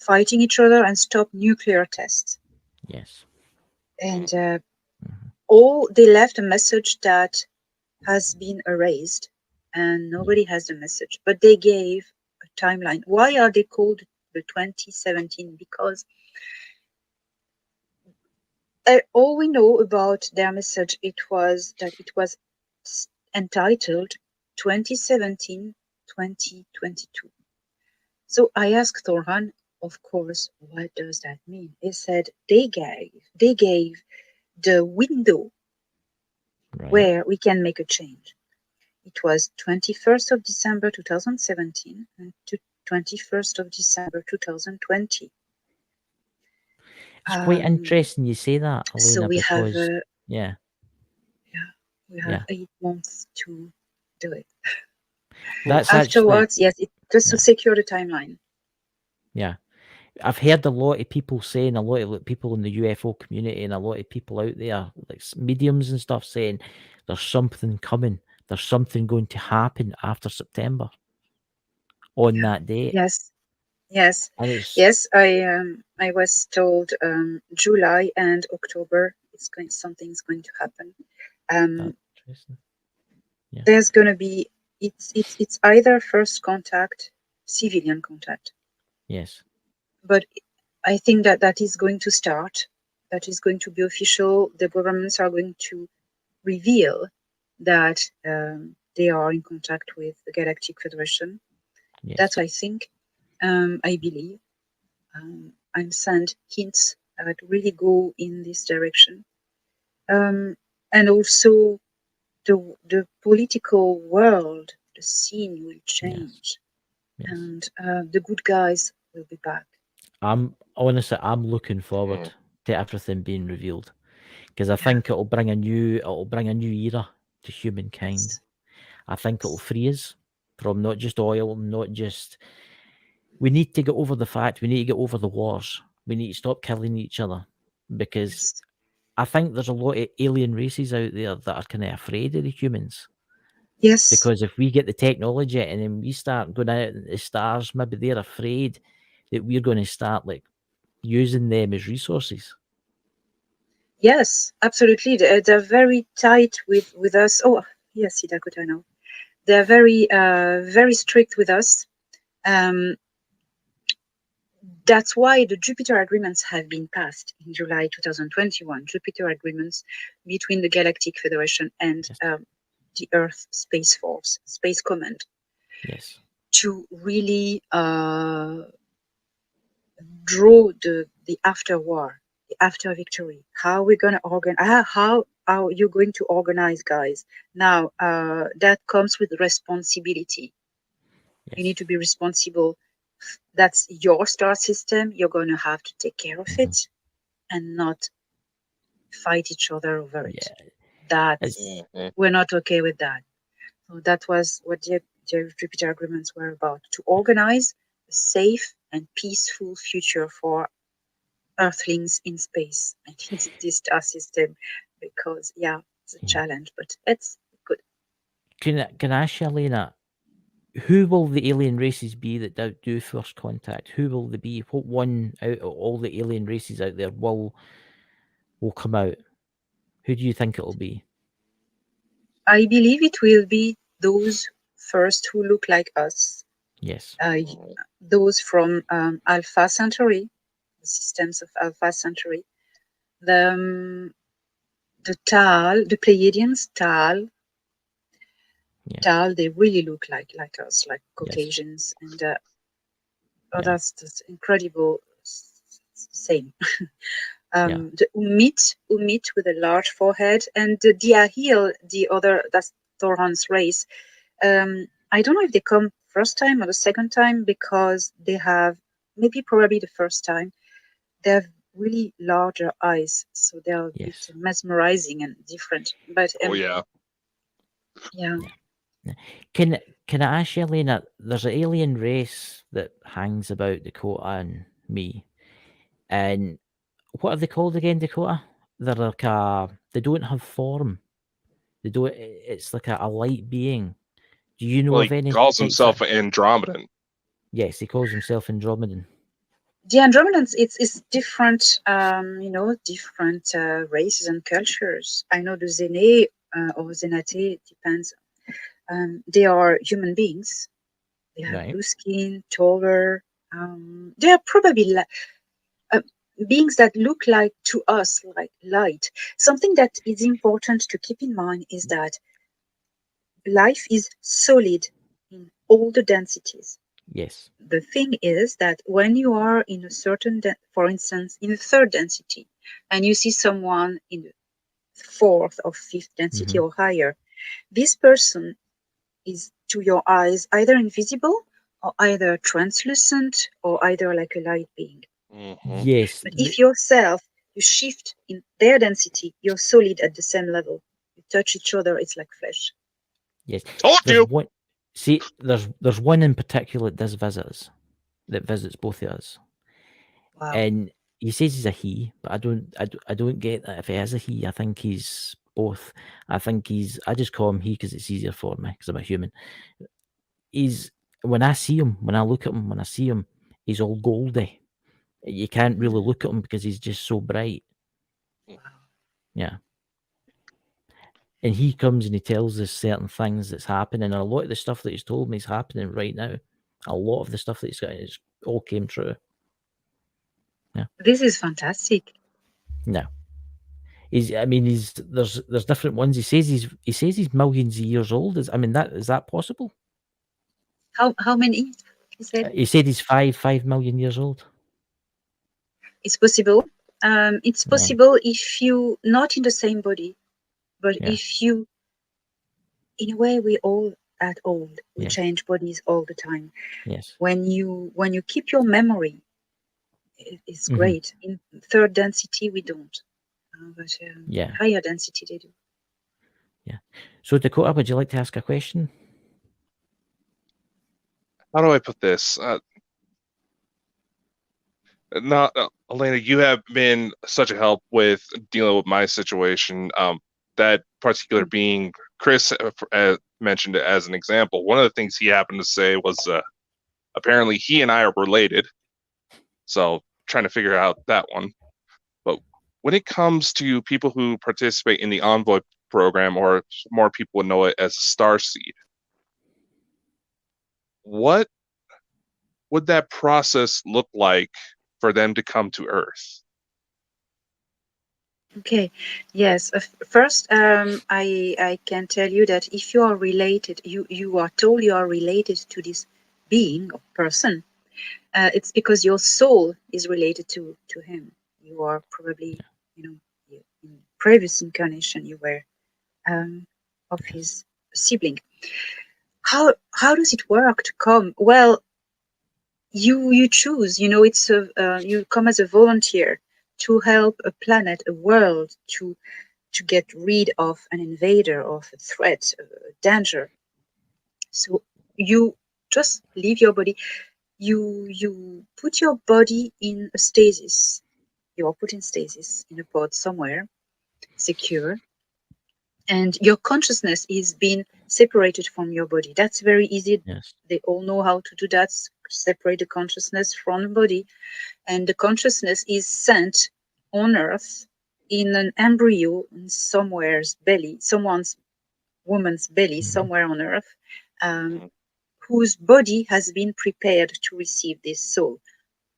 fighting each other and stop nuclear tests. Yes. And all they left a message that has been erased, and nobody has the message. But they gave a timeline. Why are they called the 2017? Because all we know about their message, it was that it was entitled 2017-2022. So I asked Thorhan, of course, what does that mean? He said they gave the window where we can make a change. It was 21st of December 2017 and 21st of December 2020. It's quite interesting you say that, Elena, so we because have we have 8 months to do it. That's afterwards, actually, yes, just to secure the timeline. Yeah. I've heard a lot of people saying, a lot of people in the UFO community and a lot of people out there, like mediums and stuff, saying there's something coming. There's something going to happen after September on that day. Yes. Yes. And it's, yes, I was told July and October something's going to happen. interesting. Yeah. There's going to be it's either first contact, civilian contact. Yes. But I think that is going to start. That is going to be official. The governments are going to reveal that they are in contact with the Galactic Federation. Yes. That's what I think. I believe. I'm sent hints that really go in this direction. And also the political world, the scene will change. Yes. And the good guys will be back. I'm looking forward to everything being revealed, because I think it'll bring a new era to humankind. Yes. I think it'll free us from not just oil, not just. We need to get over the fact. We need to get over the wars. We need to stop killing each other, because I think there's a lot of alien races out there that are kind of afraid of the humans. Yes. Because if we get the technology and then we start going out in the stars, maybe they're afraid that we're going to start like using them as resources. Yes, absolutely. They're very tight with us. Oh, yes, Dakota now. They're very strict with us. That's why the Jupiter agreements have been passed in July 2021. Jupiter agreements between the Galactic Federation and the Earth Space Force, Space Command. Yes. To really draw the after war, the after victory. How we're gonna organize? How are you going to organize, guys? Now that comes with responsibility. You need to be responsible. That's your star system. You're going to have to take care of it and not fight each other over it. We're not okay with that. So that was what the Jupiter agreements were about, to organize a safe and peaceful future for Earthlings in space and in this star system, because it's a challenge, but it's good. Can I ask you, Elena, who will the alien races be that do first contact? Who will they be? What one out of all the alien races out there will come out? Who do you think it'll be? I believe it will be those first who look like us. Yes. Those from Alpha Centauri, the systems of Alpha Centauri. The Tal, the Pleiadians, Tal, they really look like us, like Caucasians, and that's incredible. Same. The Umit with a large forehead, and the Diahil, the other, that's Thorhan's race. I don't know if they come first time or the second time, because they have probably the first time. They have really larger eyes, so they are a bit mesmerizing and different. But yeah. Can I ask you, Elena? There's an alien race that hangs about Dakota and me, and what are they called again, Dakota? They're like they don't have form. They don't. It's like a light being. Do you know of He any calls types himself of... an Andromedan. Yes, he calls himself Andromedan. The Andromedans, it's different, different races and cultures. I know the Zene or Zenate, depends. They are human beings. They have blue skin, taller. They are probably beings that look like to us like light. Something that is important to keep in mind is that life is solid in all the densities. Yes. The thing is that when you are in a certain, for instance, in a third density, and you see someone in the fourth or fifth density or higher, this person is to your eyes either invisible or either translucent or either like a light being. Yes. But if yourself, you shift in their density, you're solid at the same level. You touch each other, it's like flesh. Yes. Told you. One, see, there's one in particular that does visit us, that visits both of us. Wow. And he says he's a he, but I don't get that. If he is a he, I think he's both. I just call him he because it's easier for me because I'm a human. When I see him, when I look at him, when I see him, he's all goldy. You can't really look at him because he's just so bright. Yeah. And he comes and he tells us certain things that's happening. And a lot of the stuff that he's told me is happening right now. A lot of the stuff that he's got is all came true. Yeah. This is fantastic. No. There's different ones. He says he's millions of years old. Is that possible? How many? He said he's 5 million years old. It's possible. It's possible if you not in the same body, but if you, in a way, we all that old. We change bodies all the time. Yes. When you keep your memory, it's great. In third density, we don't. But higher density, they do. Yeah. So Dakota, would you like to ask a question? How do I put this? Elena, you have been such a help with dealing with my situation. That particular being, Chris mentioned it as an example. One of the things he happened to say was apparently he and I are related. So trying to figure out that one. But when it comes to people who participate in the Envoy program, or more people would know it as a Starseed, what would that process look like for them to come to Earth? Okay. Yes. First, I can tell you that if you are related, you are told you are related to this being or person, it's because your soul is related to him. You are probably, in previous incarnation you were of his sibling. How does it work to come? Well, you choose. It's you come as a volunteer to help a planet, a world, to get rid of an invader, of a threat, a danger. So you just leave your body. You put your body in a stasis. You are put in stasis in a pod somewhere, secure, and your consciousness is being separated from your body. That's very easy. Yes. They all know how to do that. Separate the consciousness from the body, and the consciousness is sent on Earth in an embryo in someone's belly, woman's belly, somewhere on Earth, whose body has been prepared to receive this soul.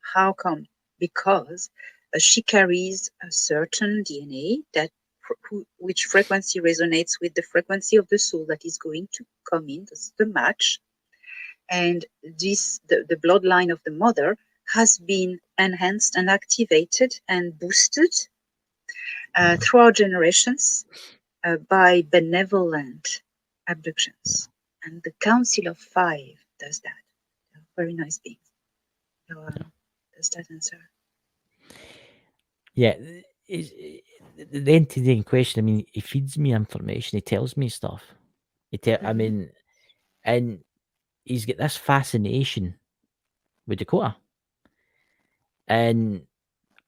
How come? Because she carries a certain DNA that which frequency resonates with the frequency of the soul that is going to come in. That's the match. And the bloodline of the mother has been enhanced and activated and boosted throughout generations by benevolent abductions. And the Council of Five does that. Very nice being. So, does that answer? Yeah, the entity in question, I mean, he feeds me information, he tells me stuff. I mean, and he's got this fascination with Dakota. And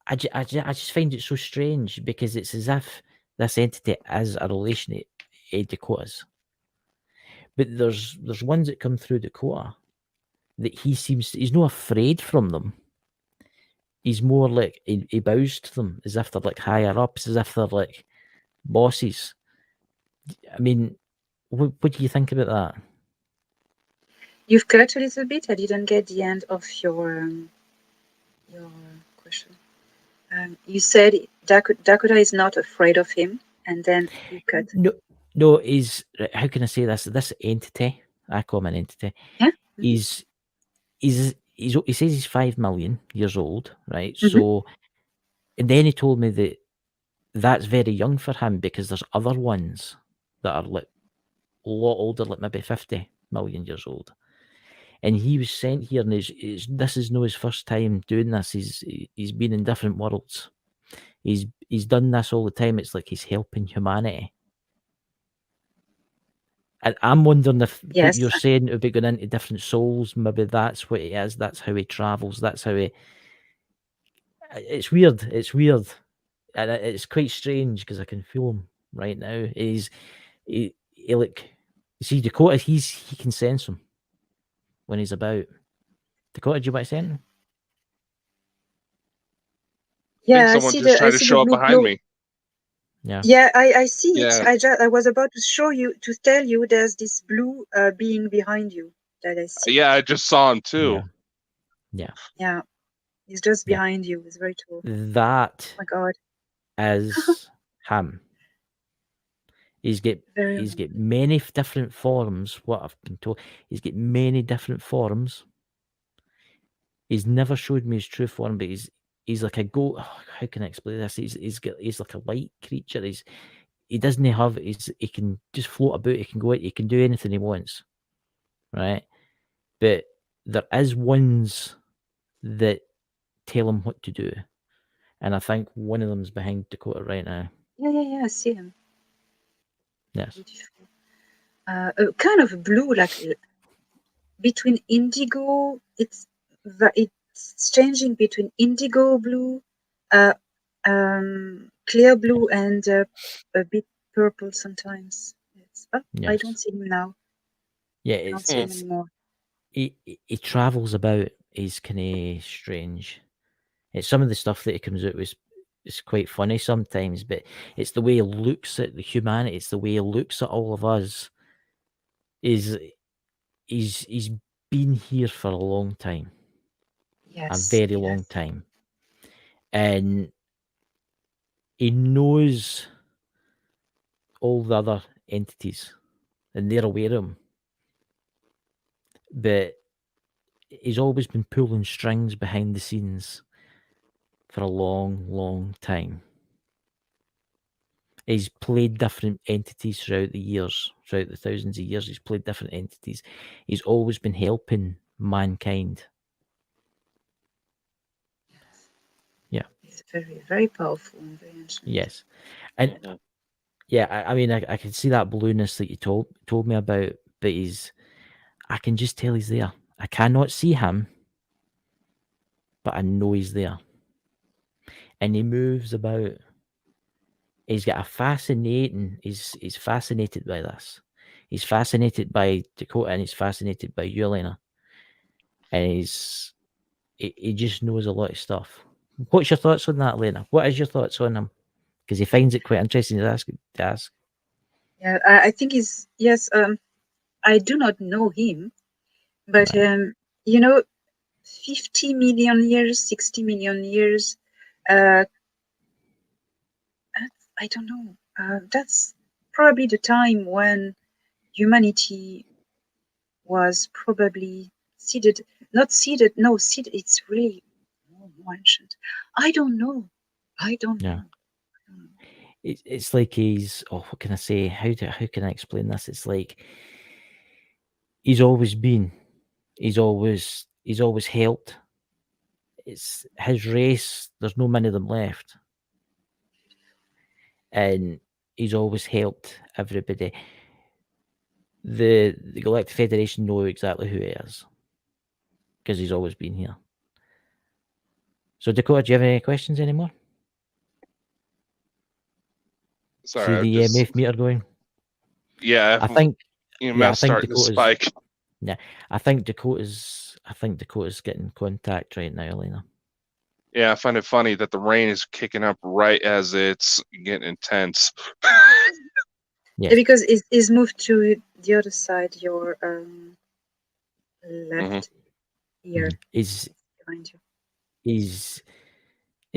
I just find it so strange because it's as if this entity is a relation to Dakota's. But there's ones that come through Dakota that he's not afraid from them. He's more like he bows to them as if they're like higher ups, as if they're like bosses. I mean, what do you think about that? You've cut a little bit. I didn't get the end of your question. You said Dakota is not afraid of him, and then you cut. No, he's, how can I say this? This entity, I call him an entity. Yeah. He says he's 5 million years old, right? So, and then he told me that that's very young for him because there's other ones that are like a lot older, like maybe 50 million years old. And he was sent here, and this is no his first time doing this. He's been in different worlds. He's done this all the time. It's like he's helping humanity. And I'm wondering if what you're saying about going into different souls, maybe that's what it is. That's how he travels. That's how he. It's weird. It's weird, and it's quite strange because I can feel him right now. He like, see Dakota. He can sense him when he's about. Dakota, do you want to say anything? Yeah, I think someone just tried to show up behind me. Yeah, I see it. I was about to show you, to tell you there's this blue being behind you that I see. Yeah, I just saw him too. Yeah. He's just behind you. It's very tall. That oh my God. Is him. He's got many different forms, what I've been told. He's got many different forms. He's never showed me his true form, but he's like a goat. Oh, how can I explain this? He's like a light creature. He doesn't have he can just float about, he can go out, he can do anything he wants. Right? But there is ones that tell him what to do. And I think one of them's behind Dakota right now. Yeah, I see him. Yes. Beautiful. Kind of blue, like between indigo. It's changing between indigo blue, clear blue, and a bit purple sometimes. I don't see him now. Yeah, I don't see him anymore. He travels about. He's kind of strange. It's some of the stuff that he comes out with is quite funny sometimes, but it's the way he looks at the humanity. It's the way he looks at all of us. He's been here for a long time. Yes, a very long time, and he knows all the other entities, and they're aware of him. But he's always been pulling strings behind the scenes for a long, long time. He's played different entities throughout the years, throughout the thousands of years. He's played different entities. He's always been helping mankind. Yeah. He's very, very powerful and very ancient. Yes. And yeah, I mean, I can see that blueness that you told me about, but I can just tell he's there. I cannot see him, but I know he's there. And he moves about. He's got a fascinating. He's fascinated by this. He's fascinated by Dakota, and he's fascinated by you, Elena. And he just knows a lot of stuff. What's your thoughts on that, Elena? What is your thoughts on him? Because he finds it quite interesting to ask. Yeah, I think he's I do not know him, but 50 million years, 60 million years. I don't know. That's probably the time when humanity was probably seeded. Not seeded. No, seeded. It's really more ancient. I don't know. know. It's like he's. Oh, what can I say? How can I explain this? It's like he's always been. He's always helped. It's his race. There's no many of them left. and he's always helped everybody. The Galactic Federation know exactly who he is because he's always been here. So Dakota, do you have any questions anymore? Sorry, See the EMF meter going? Yeah, I think EMF starting to spike. Yeah, I think Dakota's getting contact right now, Elena. Yeah, I find it funny that the rain is kicking up right as it's getting intense. Yes. Because it's moved to the other side, your left ear. Is behind you. It's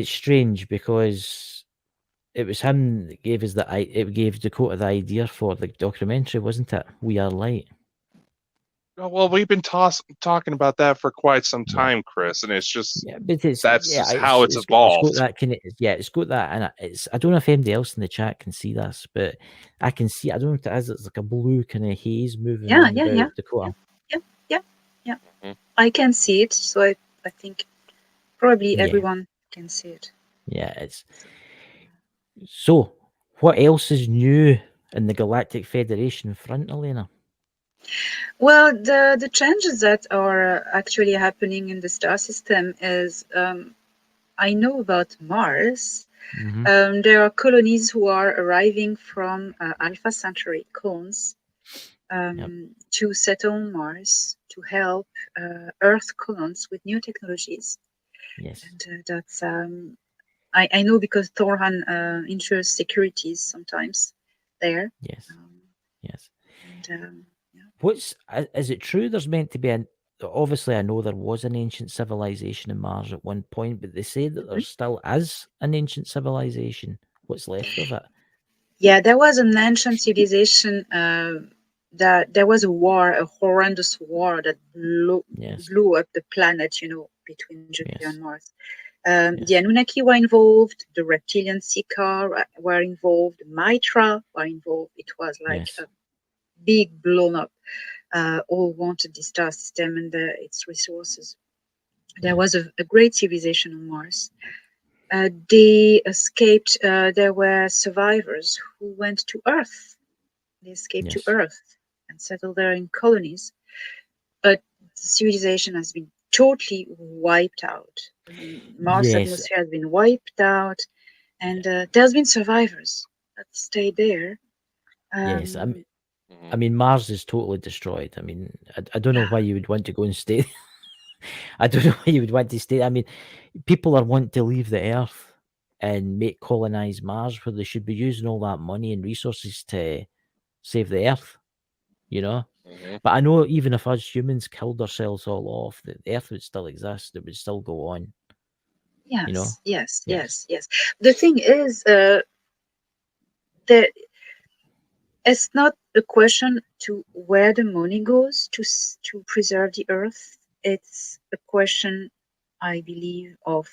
strange because it was him that gave us it gave Dakota the idea for the documentary, wasn't it? We Are Light. Oh, well, we've been talking about that for quite some time, Chris, and it's just that's how it's evolved. It's got that it's got that, and it's I don't know if anybody else in the chat can see this, but I can see. I don't know what it is. It's like a blue kind of haze moving around Dakota. Yeah. I can see it, so I think probably everyone can see it. Yeah, it's so. What else is new in the Galactic Federation front, Elena? Well, the changes that are actually happening in the star system is I know about Mars. There are colonies who are arriving from Alpha Centauri clones to settle on Mars to help Earth colons with new technologies. Yes, and that's I know because Thorhan ensures securities sometimes there. Yes, yes. And, is it true? There's meant to be obviously, I know there was an ancient civilization in Mars at one point, but they say that there still is an ancient civilization. What's left of it? Yeah, there was an ancient civilization. That there was a horrendous war that blew up the planet, between Jupiter and Mars. The Anunnaki were involved, the reptilian Sikaar were involved, Mitra were involved. It was like a big blown up. All wanted the star system and its resources. There was a great civilization on Mars. They escaped. There were survivors who went to Earth. They escaped to Earth and settled there in colonies. But the civilization has been totally wiped out. Mars atmosphere has been wiped out, and there's been survivors that stayed there. Yes, I mean, Mars is totally destroyed. I mean, I don't know why you would want to go and stay. I don't know why you would want to stay. I mean, people are wanting to leave the Earth and colonize Mars, where they should be using all that money and resources to save the Earth, But I know even if us humans killed ourselves all off, the Earth would still exist. It would still go on. Yes, yes. The thing is, it's not a question to where the money goes to preserve the Earth. It's a question, I believe, of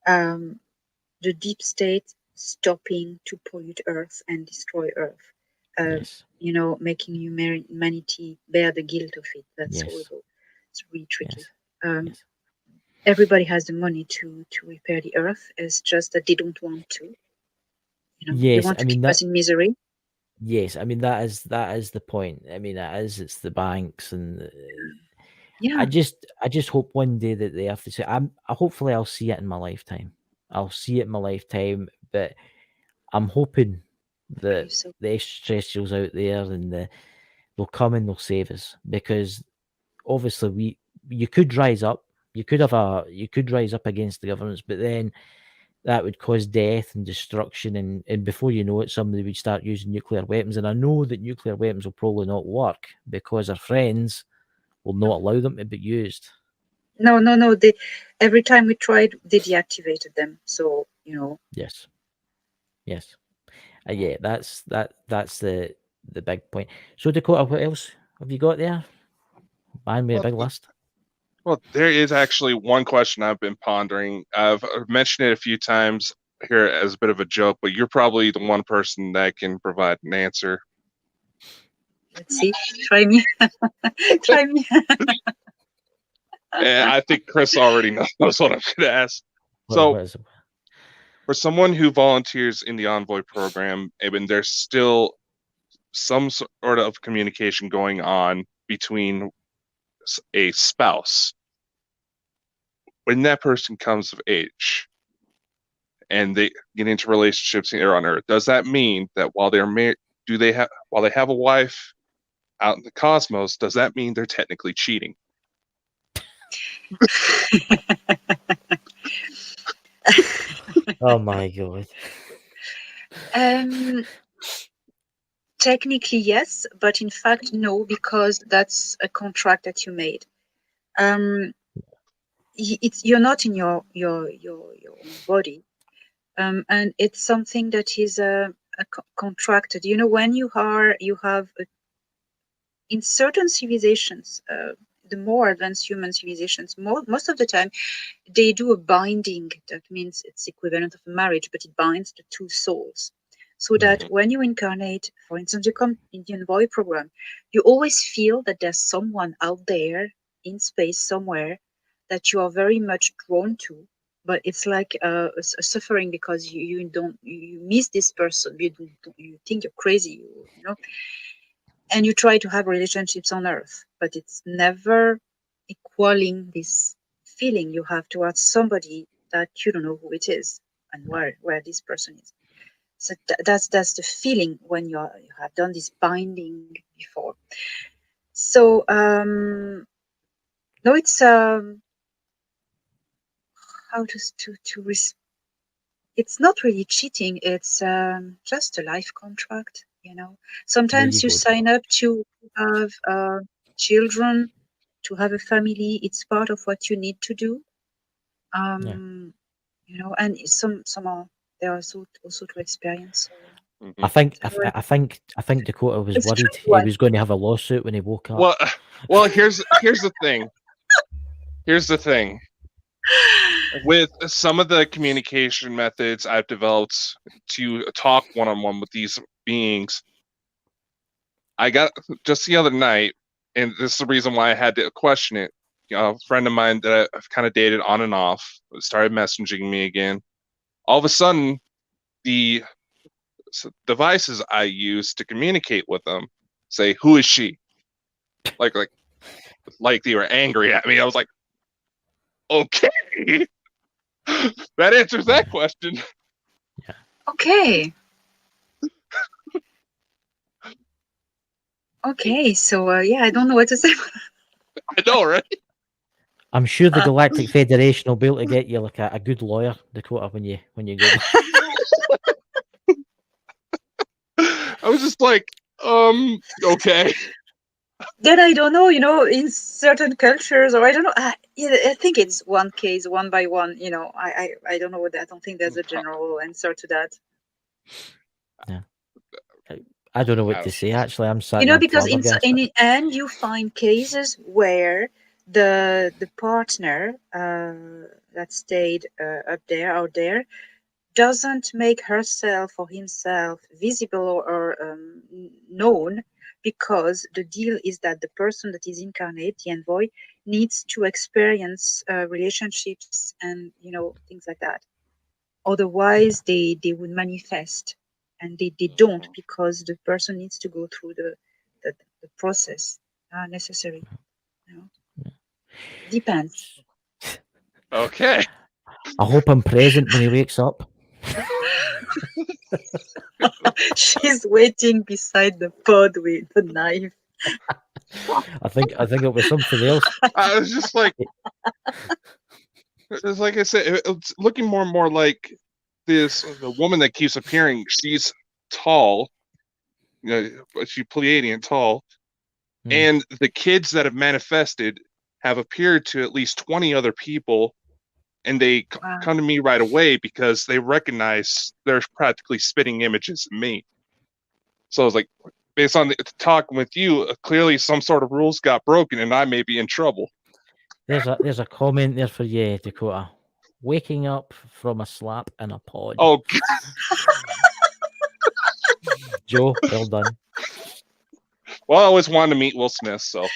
the deep state stopping to pollute Earth and destroy Earth. Making humanity bear the guilt of it. That's horrible. It's really tricky. Everybody has the money to repair the Earth. It's just that they don't want to. They want to keep us in misery. Yes, I mean that is the point. I mean it's the banks and I just hope one day that they have to say hopefully I'll see it in my lifetime. I'll see it in my lifetime, but I'm hoping that the extraterrestrials out there and they'll come and they'll save us, because obviously you could rise up. You could rise up against the governments, but then that would cause death and destruction, and before you know it, somebody would start using nuclear weapons. And I know that nuclear weapons will probably not work because our friends will not allow them to be used. No. Every time we tried, they deactivated them. So Yes. Yeah, that's the big point. So Dakota, what else have you got there? Man, with a big list. Well, there is actually one question I've been pondering. I've mentioned it a few times here as a bit of a joke, but you're probably the one person that can provide an answer. Let's see. Try me. Try me. And I think Chris already knows what I'm going to ask. So, for someone who volunteers in the Envoy program, and there's still some sort of communication going on between a spouse, when that person comes of age and they get into relationships here on Earth, does that mean that while they're married, while they have a wife out in the cosmos, does that mean they're technically cheating? Oh my god. Technically, yes, but in fact, no, because that's a contract that you made. You're not in your own body, and it's something that is contracted. You know, when you have in certain civilizations, the more advanced human civilizations, most of the time, they do a binding. That means it's equivalent of a marriage, but it binds the two souls. So that when you incarnate, for instance, you come in the Envoy program, you always feel that there's someone out there in space somewhere that you are very much drawn to, but it's like a suffering because you miss this person, you think you're crazy, you know, and you try to have relationships on Earth, but it's never equaling this feeling you have towards somebody that you don't know who it is and where this person is. So that's the feeling when you have done this binding before. So no, it's how it's not really cheating. It's just a life contract. You know, sometimes you sign up to have children, to have a family. It's part of what you need to do. You know, and some are there also to experience. I think Dakota was worried he was going to have a lawsuit when he woke up. Well, here's the thing. Here's the thing. With some of the communication methods I've developed to talk one-on-one with these beings, I got just the other night, and this is the reason why I had to question it. You know, a friend of mine that I've kind of dated on and off started messaging me again. All of a sudden, the devices I use to communicate with them say, "Who is she?" Like they were angry at me. I was like, okay, that answers that question. Yeah. Okay. Okay, so yeah, I don't know what to say. I know, right? I'm sure the Galactic Federation will be able to get you like a good lawyer, Dakota, when you go. I was just like, okay. Then I don't know, you know, in certain cultures, or I don't know. I think it's one case, one by one. You know, I don't know that. I don't think there's a general answer to that. Yeah, I don't know what to say. Actually, I'm sad. You know, because in the end, you find cases where the partner that stayed out there doesn't make herself or himself visible or known, because the deal is that the person that is incarnate, the envoy, needs to experience relationships and, you know, things like that. Otherwise, they would manifest, and they don't, because the person needs to go through the process necessary. You know? Depends. Okay. I hope I'm present when he wakes up. She's waiting beside the pod with the knife. I think it was something else. I was just like, it's like I said, it's looking more and more like the woman that keeps appearing. She's tall, you know, she's Pleiadian tall, and the kids that have manifested have appeared to at least 20 other people. And they come to me right away because they recognize they're practically spitting images of me. So I was like, based on talking with you, clearly some sort of rules got broken and I may be in trouble. There's a comment there for you, Dakota. Waking up from a slap in a pod. Oh, Joe, well done. Well, I always wanted to meet Will Smith, so.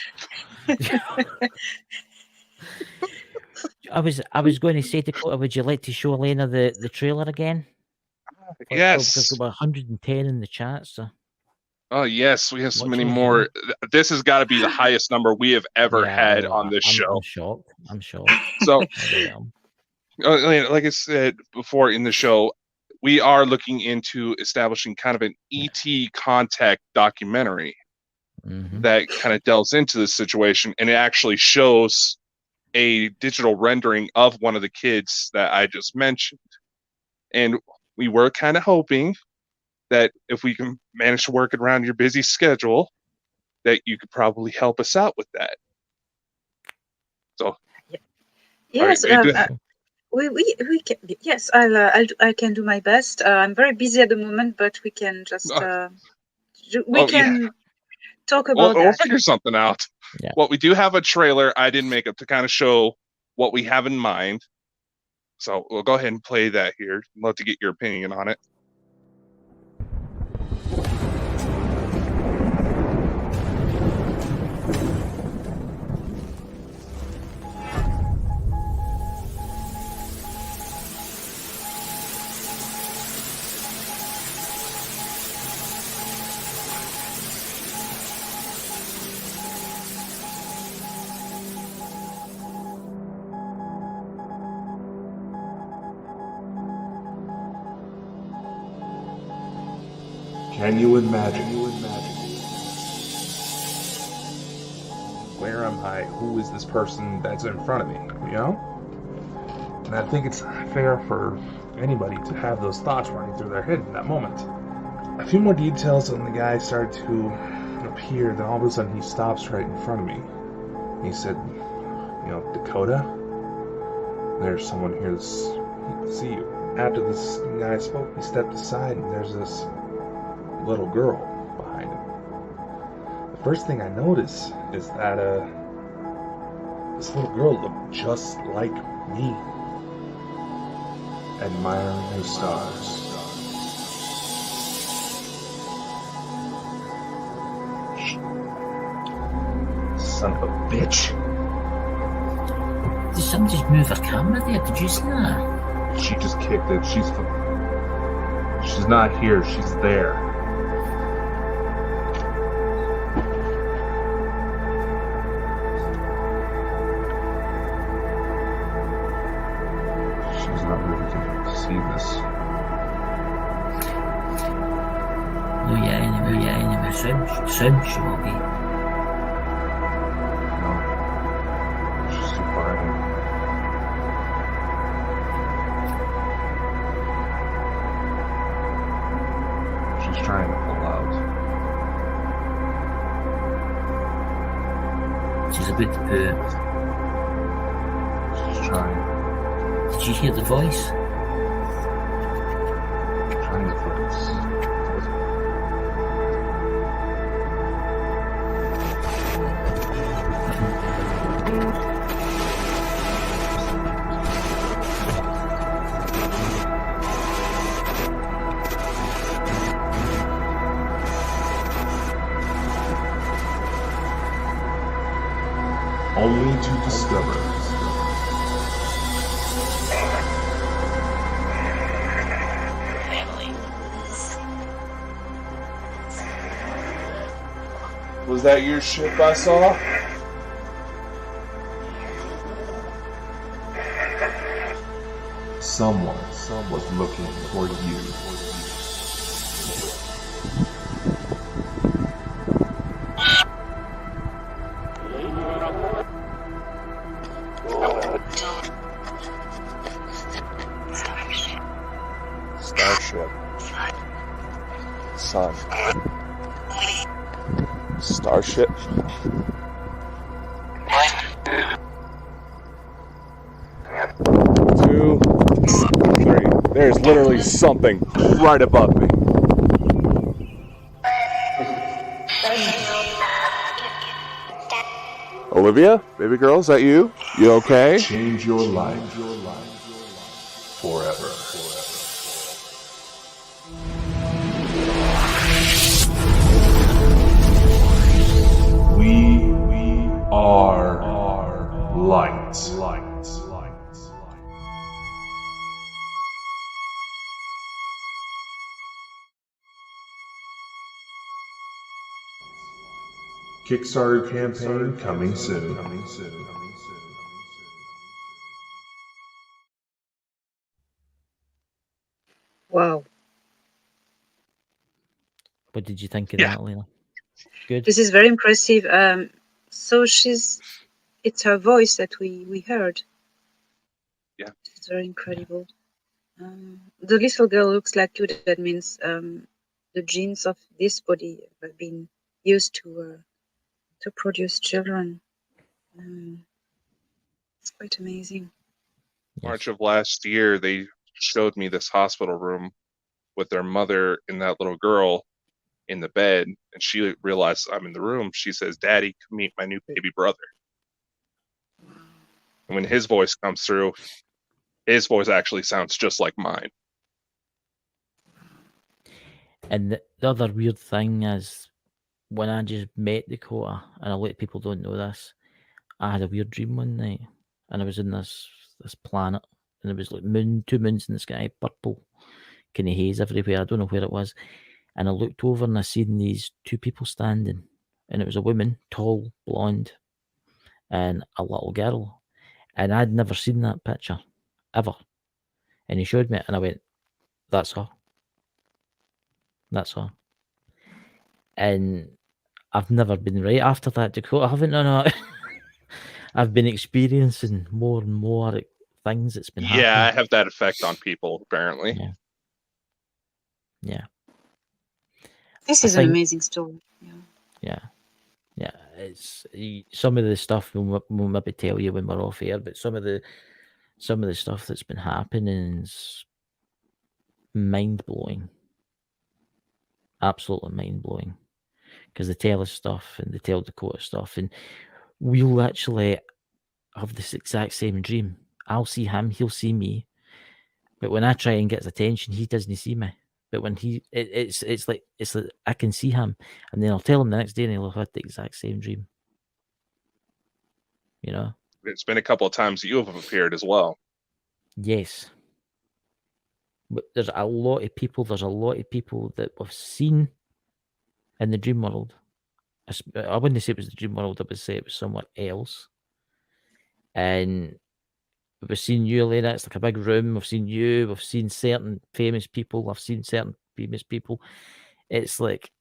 I was going to say, Dakota, would you like to show Elena the trailer again? Yes. Because there were 110 in the chat. So. Oh yes, we have so many Watching more. This has got to be the highest number we have ever had on this show. I'm shocked. So, like I said before in the show, we are looking into establishing kind of an ET contact documentary that kind of delves into this situation, and it actually shows a digital rendering of one of the kids that I just mentioned. And we were kind of hoping that if we can manage to work it around your busy schedule, that you could probably help us out with that. So, yes, we can. Yes, I can do my best. I'm very busy at the moment, but we can just talk about that. We'll figure something out. Yeah. Well, we do have a trailer I did make up to kind of show what we have in mind. So we'll go ahead and play that here. I'd love to get your opinion on it. Can you imagine? Where am I? Who is this person that's in front of me? You know? And I think it's fair for anybody to have those thoughts running through their head in that moment. A few more details on the guy started to appear, then all of a sudden he stops right in front of me. He said, Dakota, there's someone here to see you. After this guy spoke, he stepped aside and there's this little girl behind him. The first thing I noticed is that this little girl looked just like me, admiring the stars. Son of a bitch. Did somebody just move her camera there? Did you see that? She just kicked it. She's not here. She's there. She's not ready to see this. Oh yeah, anyway, soon she will be. No. She's too far ahead. She's trying to pull out. She's about to poo. She's trying. Did you hear the voice? Trying to focus. Only to discover. Was that your ship I saw? Someone was looking for you. Starship. Sun. Starship. Two, three. There's literally something right above me. Olivia, baby girl, is that you? You okay? Change your life forever. We are light. Kickstarter campaign coming soon. Wow. What did you think of Yeah. that, Elena? Good. This is very impressive. So it's her voice that we heard. Yeah. It's very incredible. The little girl looks like you. That means the genes of this body have been used to produce children. It's quite amazing. March of last year, they showed me this hospital room with their mother and that little girl in the bed, and she realized I'm in the room. She says, "Daddy, come meet my new baby brother." And when his voice comes through, his voice actually sounds just like mine. And the other weird thing is, when I just met Dakota, and a lot of people don't know this, I had a weird dream one night, and I was in this planet, and there was like two moons in the sky, purple, kind of haze everywhere. I don't know where it was, and I looked over and I seen these two people standing, and it was a woman, tall, blonde, and a little girl, and I'd never seen that picture ever. And he showed me it, and I went, "That's her. That's her." And I've never been right after that, Dakota. I haven't. No. I've been experiencing more and more things that's been happening. Yeah, I have that effect on people, apparently. Yeah. This is an amazing story. Yeah. It's some of the stuff we'll maybe tell you when we're off air, but some of the stuff that's been happening is mind blowing. Absolutely mind blowing. Because they tell us stuff and they tell Dakota stuff, and we'll actually have this exact same dream. I'll see him, he'll see me, but when I try and get his attention, he doesn't see me. But when it's like I can see him, and then I'll tell him the next day, and he'll have had the exact same dream. You know, it's been a couple of times you have appeared as well. Yes, but there's a lot of people. There's a lot of people that we've seen in the dream world. I wouldn't say it was the dream world. I would say it was somewhere else. And we've seen you, Elena. It's like a big room. We've seen you. We've seen certain famous people. I've seen certain famous people. It's like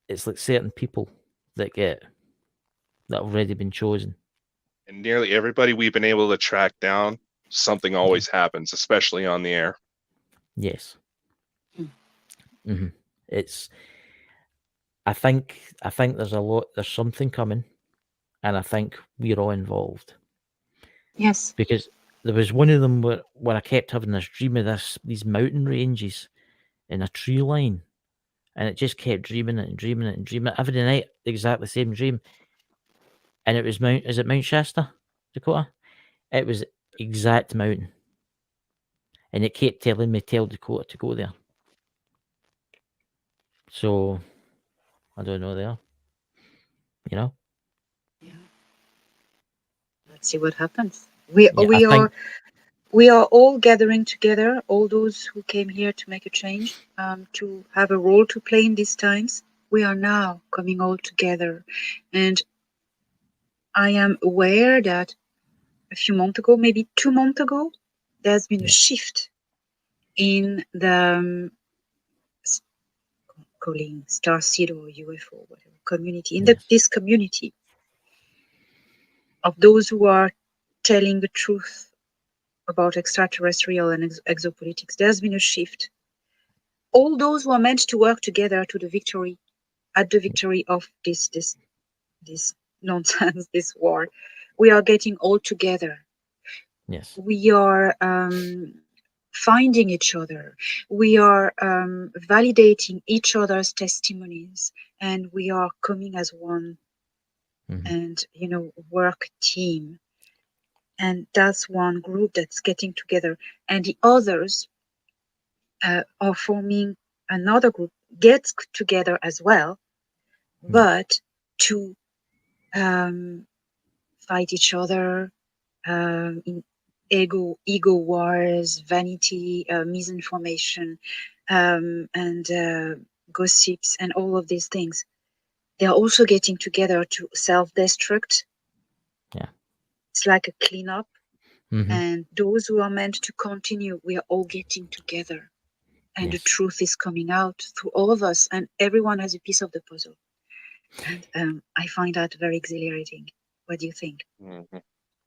certain people that have already been chosen. And nearly everybody we've been able to track down, something always happens, especially on the air. Yes. Mm-hmm. I think there's something coming, and I think we're all involved. Yes. Because there was one of them where I kept having this dream of these mountain ranges in a tree line, and it just kept dreaming it every night, exactly the same dream. And it was is it Mount Shasta, Dakota? It was exact mountain. And it kept telling me, tell Dakota to go there. So, I don't know there. You know? Yeah. Let's see what happens. We are all gathering together, all those who came here to make a change, to have a role to play in these times. We are now coming all together. And I am aware that a few months ago, maybe 2 months ago, there's been a shift in the calling Starseed or UFO, whatever community, in this community of those who are telling the truth about extraterrestrial and exopolitics. There's been a shift. All those who are meant to work together to the victory of this nonsense, this war, we are getting all together. Yes. We are finding each other. We are validating each other's testimonies, and we are coming as one. And work team. And that's one group that's getting together, and the others are forming another group, gets together as well, but to fight each other in ego wars, vanity, misinformation, and gossips, and all of these things. they are also getting together to self-destruct. Yeah. It's like a cleanup. Mm-hmm. And those who are meant to continue, we are all getting together. And the truth is coming out through all of us, and everyone has a piece of the puzzle. And I find that very exhilarating. What do you think? Mm-hmm.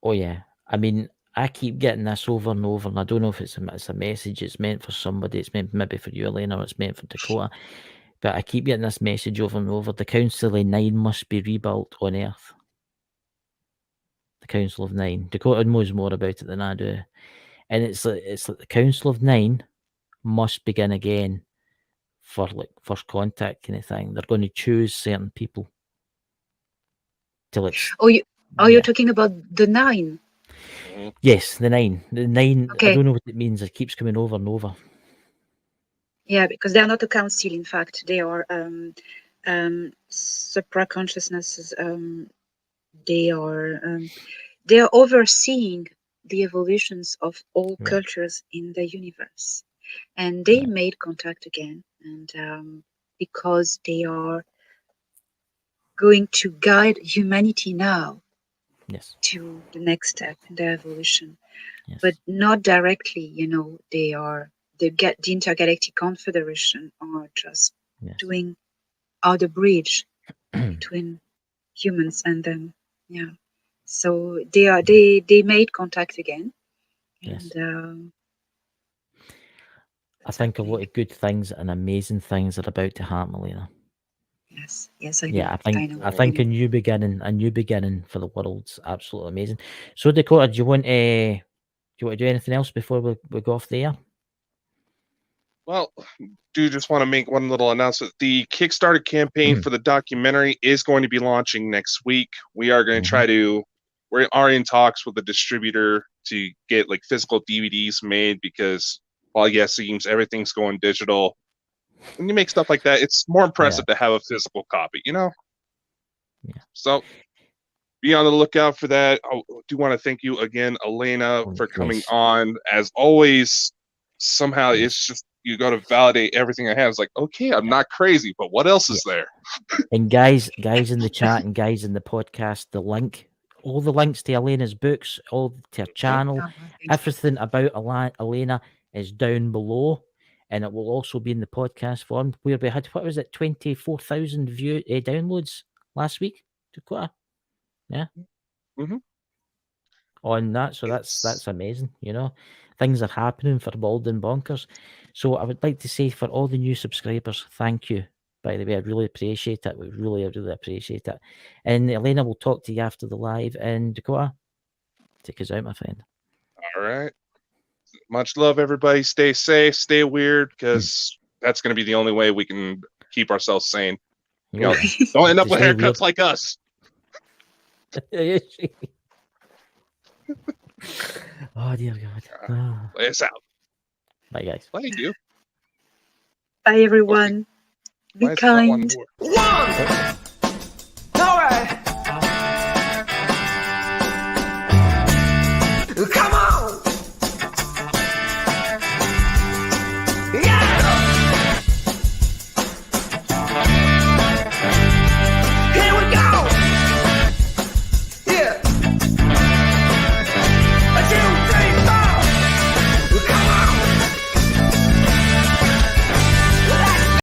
Oh yeah, I mean, I keep getting this over and over, and I don't know if it's a message. It's meant for somebody. It's meant maybe for you, Elena, or it's meant for Dakota. But I keep getting this message over and over. The Council of Nine must be rebuilt on Earth. The Council of Nine. Dakota knows more about it than I do, and it's like the Council of Nine must begin again for like first contact kind of thing. They're going to choose certain people till it's. Oh, you're talking about the 9? Yes, the 9. The 9. Okay. I don't know what it means. It keeps coming over and over. Yeah, because they are not a council. In fact, they are supra consciousnesses. They are overseeing the evolutions of all cultures in the universe, and they made contact again, and because they are going to guide humanity now to the next step in their evolution, but not directly. They are the Intergalactic Confederation are just are the bridge between humans and them. Yeah. So they made contact again, and I think a lot of good things and amazing things are about to happen, Elena. Yes, I know. I think a new beginning for the world's absolutely amazing. So Dakota, do you want to do anything else before we go off the air? Well, do just want to make one little announcement. The Kickstarter campaign for the documentary is going to be launching next week. We are going to we are in talks with the distributor to get like physical DVDs made because while yes, it seems everything's going digital, when you make stuff like that, it's more impressive to have a physical copy, Yeah. So be on the lookout for that. I do want to thank you again, Elena, for coming on. As always, somehow it's just you got to validate everything I have. It's like, okay, I'm not crazy, but what else is there? And guys in the chat and guys in the podcast, all the links to Elena's books, all to her channel, everything about Elena is down below, and it will also be in the podcast form where we had 24,000 downloads last week. Dakota, yeah. On that, so that's amazing. Things are happening for Bald and Bonkers. So I would like to say for all the new subscribers, thank you. By the way, I really appreciate it. We really appreciate it. And Elena will talk to you after the live. And Dakota, take us out, my friend. All right. Much love, everybody. Stay safe, stay weird, because that's going to be the only way we can keep ourselves sane. Don't end up with haircuts like us. Oh, dear God. Play us out. Bye, guys. Thank you. Bye, everyone. Be kind. One.